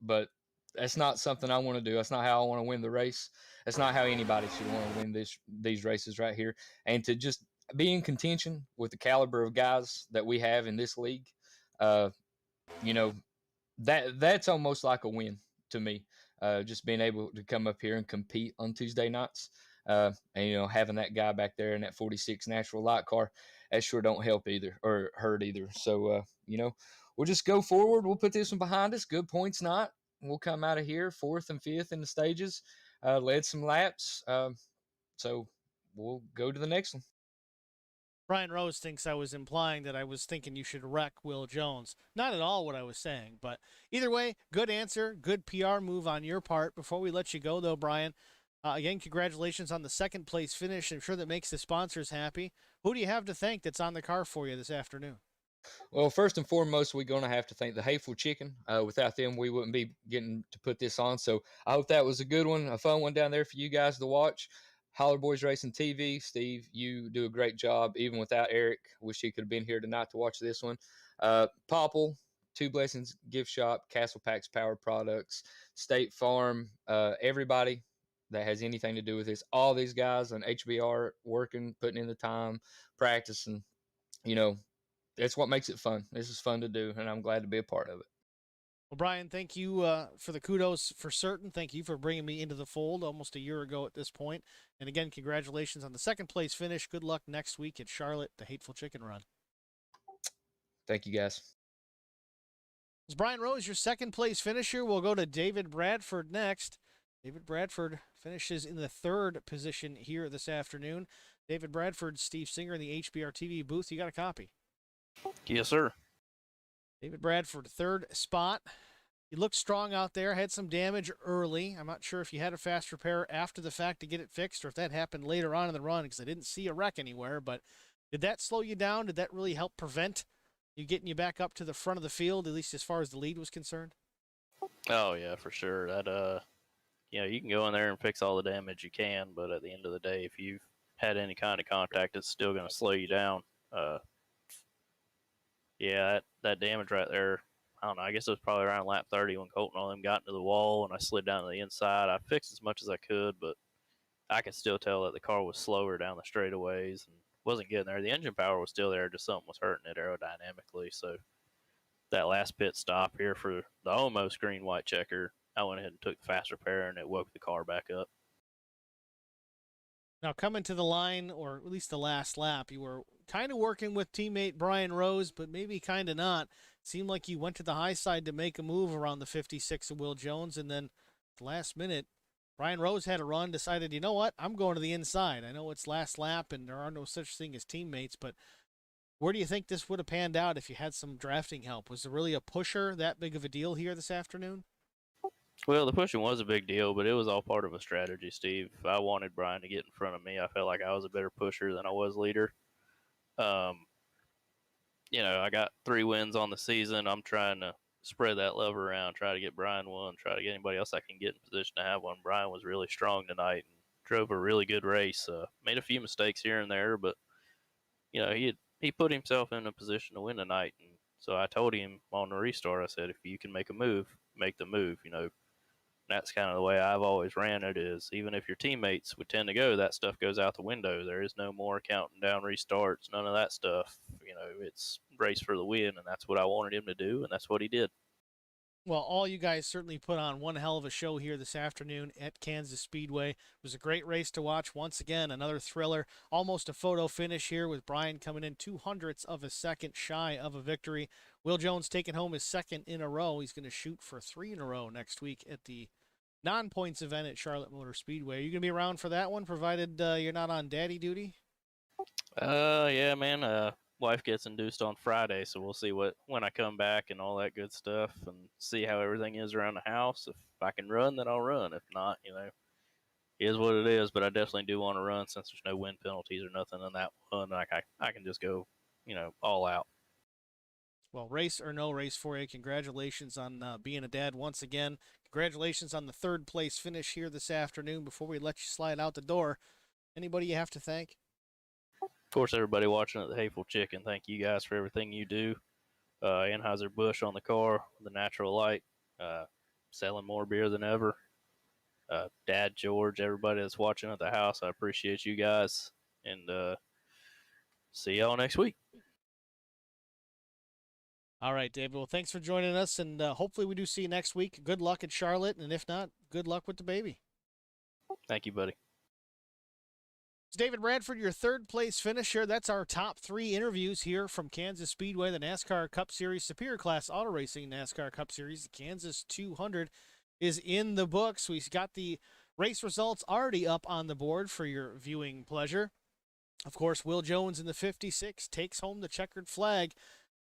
Speaker 5: but that's not something I want to do. That's not how I want to win the race. That's not how anybody should want to win these races right here. And to just be in contention with the caliber of guys that we have in this league, that's almost like a win to me. Just being able to come up here and compete on Tuesday nights, and having that guy back there in that 46 natural light car, that sure don't help either or hurt either. So we'll just go forward. We'll put this one behind us. Good points night. We'll come out of here 4th and 5th in the stages. Led some laps. So we'll go to the next one.
Speaker 1: Brian Rose thinks I was implying that I was thinking you should wreck Will Jones. Not at all what I was saying, but either way, good answer, good PR move on your part. Before we let you go, though, Brian, again, congratulations on the second place finish. I'm sure that makes the sponsors happy. Who do you have to thank that's on the car for you this afternoon?
Speaker 5: Well, first and foremost, we're going to have to thank the Hateful Chicken. Without them, we wouldn't be getting to put this on. So I hope that was a good one, a fun one down there for you guys to watch. Holler Boys Racing TV, Steve, you do a great job, even without Eric. Wish he could have been here tonight to watch this one. Popple, Two Blessings Gift Shop, Castle Packs Power Products, State Farm, everybody that has anything to do with this. All these guys on HBR working, putting in the time, practicing. That's what makes it fun. This is fun to do, and I'm glad to be a part of it.
Speaker 1: Well, Brian, thank you for the kudos for certain. Thank you for bringing me into the fold almost a year ago at this point. And again, congratulations on the second place finish. Good luck next week at Charlotte, the Hateful Chicken Run.
Speaker 5: Thank you, guys.
Speaker 1: As Brian Rose, your second place finisher, we'll go to David Bradford next. David Bradford finishes in the 3rd position here this afternoon. David Bradford, Steve Singer in the HBR TV booth. You got a copy?
Speaker 6: Yes, sir.
Speaker 1: David Bradford, 3rd spot. He looked strong out there, had some damage early. I'm not sure if you had a fast repair after the fact to get it fixed or if that happened later on in the run, because I didn't see a wreck anywhere. But did that slow you down? Did that really help prevent you getting you back up to the front of the field, at least as far as the lead was concerned?
Speaker 6: Oh, yeah, for sure. That, you can go in there and fix all the damage you can, but at the end of the day, if you've had any kind of contact, it's still going to slow you down. Yeah, that damage right there, I don't know, I guess it was probably around lap 30 when Colton and all them got into the wall and I slid down to the inside. I fixed as much as I could, but I could still tell that the car was slower down the straightaways and wasn't getting there. The engine power was still there, just something was hurting it aerodynamically. So that last pit stop here for the almost green-white checker, I went ahead and took the fast repair and it woke the car back up.
Speaker 1: Now, coming to the line, or at least the last lap, you were kind of working with teammate Brian Rose, but maybe kind of not. Seemed like you went to the high side to make a move around the 56 of Will Jones, and then at the last minute, Brian Rose had a run, decided, you know what, I'm going to the inside. I know it's last lap and there are no such thing as teammates, but where do you think this would have panned out if you had some drafting help? Was there really a pusher that big of a deal here this afternoon?
Speaker 6: Well, the pushing was a big deal, but it was all part of a strategy, Steve. I wanted Brian to get in front of me. I felt like I was a better pusher than I was leader. Um, I got 3 wins on the season. I'm trying to spread that love around, try to get Brian one, try to get anybody else I can get in position to have one. Brian was really strong tonight and drove a really good race. Made a few mistakes here and there, but he put himself in a position to win tonight. And so I told him on the restart, I said, if you can make a move, make the move. That's kind of the way I've always ran it, is even if your teammates would tend to go, that stuff goes out the window. There is no more counting down restarts, none of that stuff. It's race for the win, and that's what I wanted him to do, and that's what he did.
Speaker 1: Well, all you guys certainly put on one hell of a show here this afternoon at Kansas Speedway. It was a great race to watch. Once again, another thriller. Almost a photo finish here with Brian coming in 200ths of a second shy of a victory. Will Jones taking home his second in a row. He's going to shoot for 3 in a row next week at the non-points event at Charlotte Motor Speedway. Are you going to be around for that one, provided you're not on daddy duty?
Speaker 6: Yeah, man. Wife gets induced on Friday, so we'll see when I come back and all that good stuff, and see how everything is around the house. If I can run, then I'll run. If not, it is what it is. But I definitely do want to run, since there's no wind penalties or nothing in that one. Like I can just go, all out.
Speaker 1: Well, race or no race for you, congratulations on being a dad once again. Congratulations on the 3rd place finish here this afternoon. Before we let you slide out the door, anybody you have to thank?
Speaker 6: Of course, everybody watching at the Hateful Chicken, thank you guys for everything you do. Anheuser-Busch on the car, the natural light, selling more beer than ever. Dad, George, everybody that's watching at the house, I appreciate you guys, and see y'all next week.
Speaker 1: All right, David. Well, thanks for joining us, and hopefully we do see you next week. Good luck at Charlotte, and if not, good luck with the baby.
Speaker 6: Thank you, buddy.
Speaker 1: It's David Bradford, your 3rd place finisher. That's our top 3 interviews here from Kansas Speedway, the NASCAR Cup Series, Superior Class Auto Racing NASCAR Cup Series. The Kansas 200 is in the books. We've got the race results already up on the board for your viewing pleasure. Of course, Will Jones in the 56 takes home the checkered flag.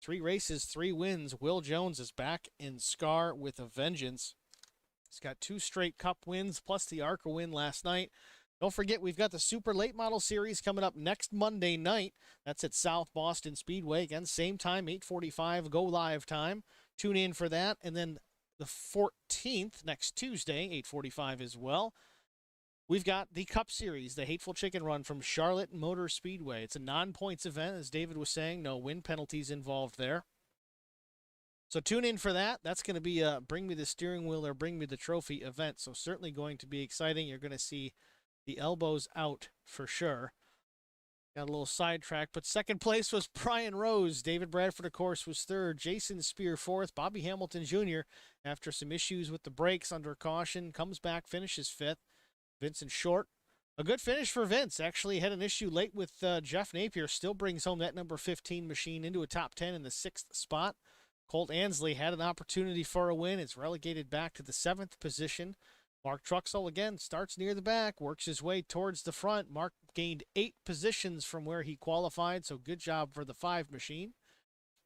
Speaker 1: 3 races, 3 wins. Will Jones is back in Scar with a vengeance. He's got 2 straight Cup wins, plus the ARCA win last night. Don't forget, we've got the Super Late Model Series coming up next Monday night. That's at South Boston Speedway. Again, same time, 8:45 go live time. Tune in for that. And then the 14th, next Tuesday, 8:45 as well. We've got the Cup Series, the Hateful Chicken Run from Charlotte Motor Speedway. It's a non-points event, as David was saying. No win penalties involved there. So tune in for that. That's going to be a Bring Me the Steering Wheel or Bring Me the Trophy event. So certainly going to be exciting. You're going to see the elbows out for sure. Got a little sidetracked, but 2nd place was Brian Rose. David Bradford, of course, was 3rd. Jason Spear 4th. Bobby Hamilton Jr., after some issues with the brakes under caution, comes back, finishes 5th. Vincent Short, a good finish for Vince. Actually had an issue late with Jeff Napier. Still brings home that number 15 machine into a top 10 in the 6th spot. Colt Ansley had an opportunity for a win. It's relegated back to the 7th position. Mark Truxell, again, starts near the back, works his way towards the front. Mark gained 8 positions from where he qualified, so good job for the 5 machine.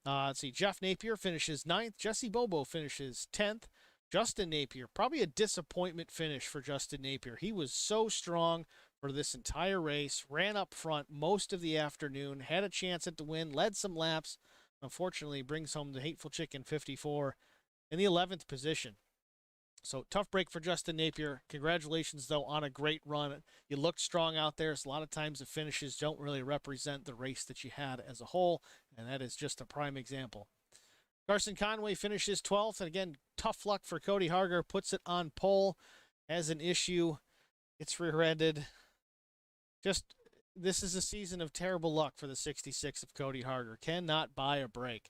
Speaker 1: Let's see, Jeff Napier finishes 9th. Jesse Bobo finishes 10th. Justin Napier, probably a disappointment finish for Justin Napier. He was so strong for this entire race, ran up front most of the afternoon, had a chance at the win, led some laps. Unfortunately, brings home the Hateful Chicken 54 in the 11th position. So tough break for Justin Napier. Congratulations, though, on a great run. You looked strong out there. So a lot of times the finishes don't really represent the race that you had as a whole, and that is just a prime example. Carson Conway finishes 12th, and again, tough luck for Cody Harger. Puts it on pole, has an issue. It's rear-ended. This is a season of terrible luck for the 66 of Cody Harger. Cannot buy a break.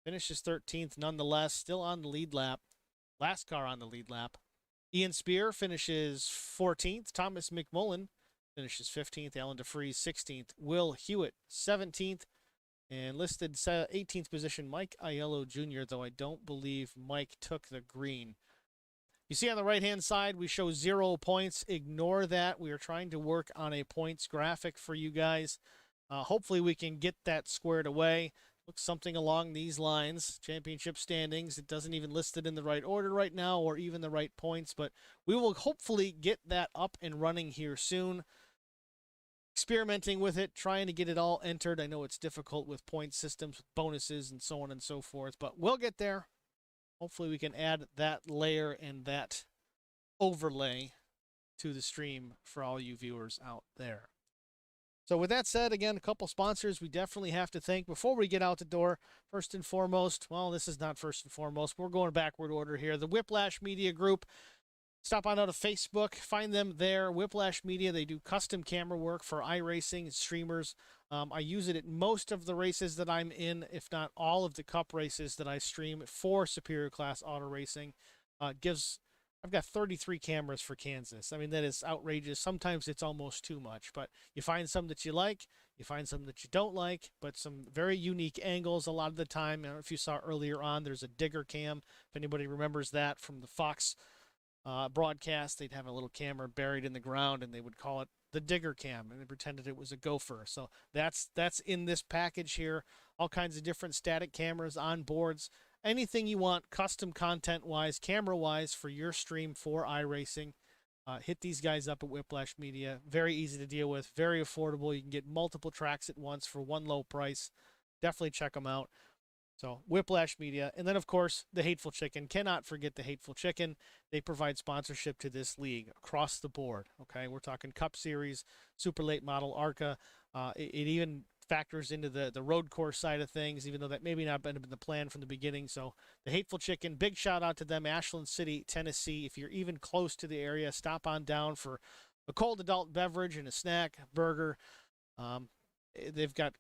Speaker 1: Finishes 13th nonetheless, still on the lead lap. Last car on the lead lap. Ian Spear finishes 14th. Thomas McMullen finishes 15th. Alan DeFries 16th. Will Hewitt 17th. And listed 18th position, Mike Aiello Jr., though I don't believe Mike took the green. You see on the right-hand side, we show 0 points. Ignore that. We are trying to work on a points graphic for you guys. Hopefully we can get that squared away. Looks something along these lines. Championship standings. It doesn't even list it in the right order right now or even the right points, but we will hopefully get that up and running here soon. Experimenting with it, trying to get it all entered. I know it's difficult with point systems, with bonuses, and so on and so forth, but we'll get there. Hopefully we can add that layer and that overlay to the stream for all you viewers out there. So with that said, again, a couple sponsors we definitely have to thank before we get out the door. First and foremost, well, this is not first and foremost. We're going backward order here. The Whiplash Media Group. Stop on out of Facebook. Find them there. Whiplash Media. They do custom camera work for iRacing and streamers. I use it at most of the races that I'm in, if not all of the cup races that I stream for Superior Class Auto Racing. I've got 33 cameras for Kansas. I mean, that is outrageous. Sometimes it's almost too much, but you find some that you like, you find some that you don't like, but some very unique angles a lot of the time. I don't know if you saw earlier on, there's a digger cam. If anybody remembers that from the Fox broadcast, they'd have a little camera buried in the ground and they would call it the digger cam and they pretended it was a gopher. So that's in this package here. All kinds of different static cameras on boards. Anything you want, custom content-wise, camera-wise, for your stream for iRacing, hit these guys up at Whiplash Media. Very easy to deal with, very affordable. You can get multiple tracks at once for one low price. Definitely check them out. So Whiplash Media. And then, of course, The Hateful Chicken. Cannot forget The Hateful Chicken. They provide sponsorship to this league across the board. Okay, we're talking Cup Series, Super Late Model, ARCA. It even factors into the road course side of things, even though that maybe not been the plan from the beginning. So The Hateful Chicken, big shout out to them, Ashland City, Tennessee. If you're even close to the area, stop on down for a cold adult beverage and a snack, burger. They've got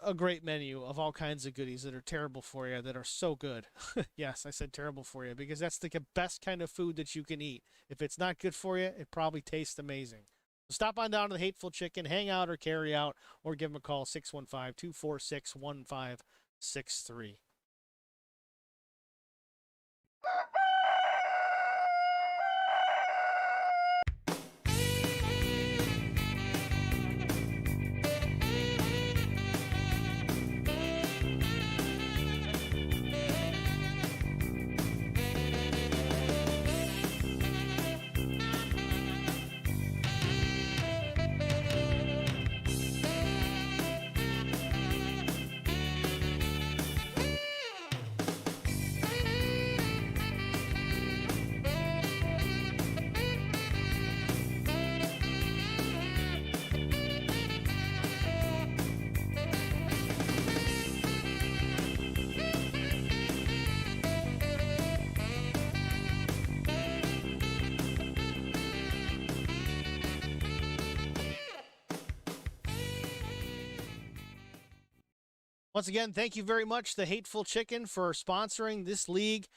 Speaker 1: a great menu of all kinds of goodies that are terrible for you, that are so good. Yes, I said terrible for you because that's the best kind of food that you can eat. If it's not good for you, it probably tastes amazing. So stop on down to The Hateful Chicken, hang out or carry out, or give them a call, 615-246-1563. Once again, thank you very much, The Hateful Chicken, for sponsoring this league.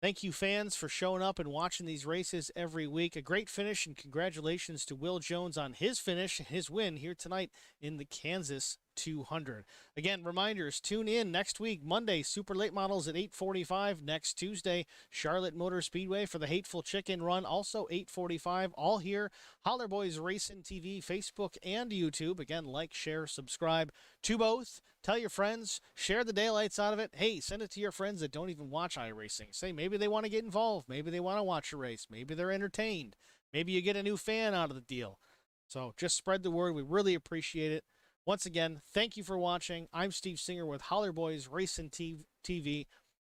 Speaker 1: Thank you, fans, for showing up and watching these races every week. A great finish, and congratulations to Will Jones on his finish, his win here tonight in the Kansas 200. Again, reminders, tune in next week, Monday, Super Late Models at 8:45. Next Tuesday, Charlotte Motor Speedway for the Hateful Chicken run, also 8:45. All here, Holler Boys Racing TV, Facebook, and YouTube. Again, like, share, subscribe to both. Tell your friends, share the daylights out of it. Hey, send it to your friends that don't even watch iRacing. Say maybe they want to get involved. Maybe they want to watch a race. Maybe they're entertained. Maybe you get a new fan out of the deal. So just spread the word. We really appreciate it. Once again, thank you for watching. I'm Steve Singer with Holler Boys Racing TV.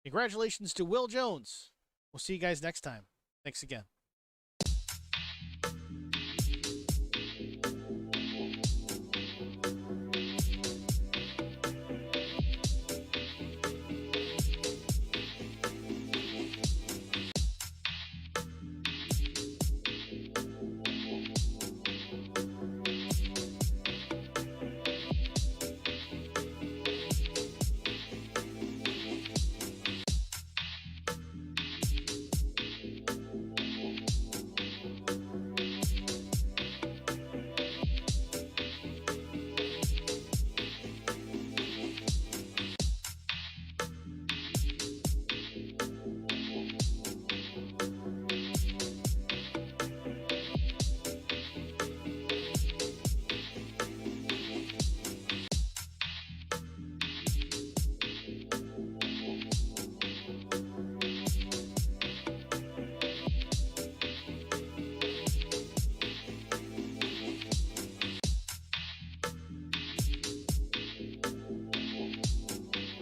Speaker 1: Congratulations to Will Jones. We'll see you guys next time. Thanks again.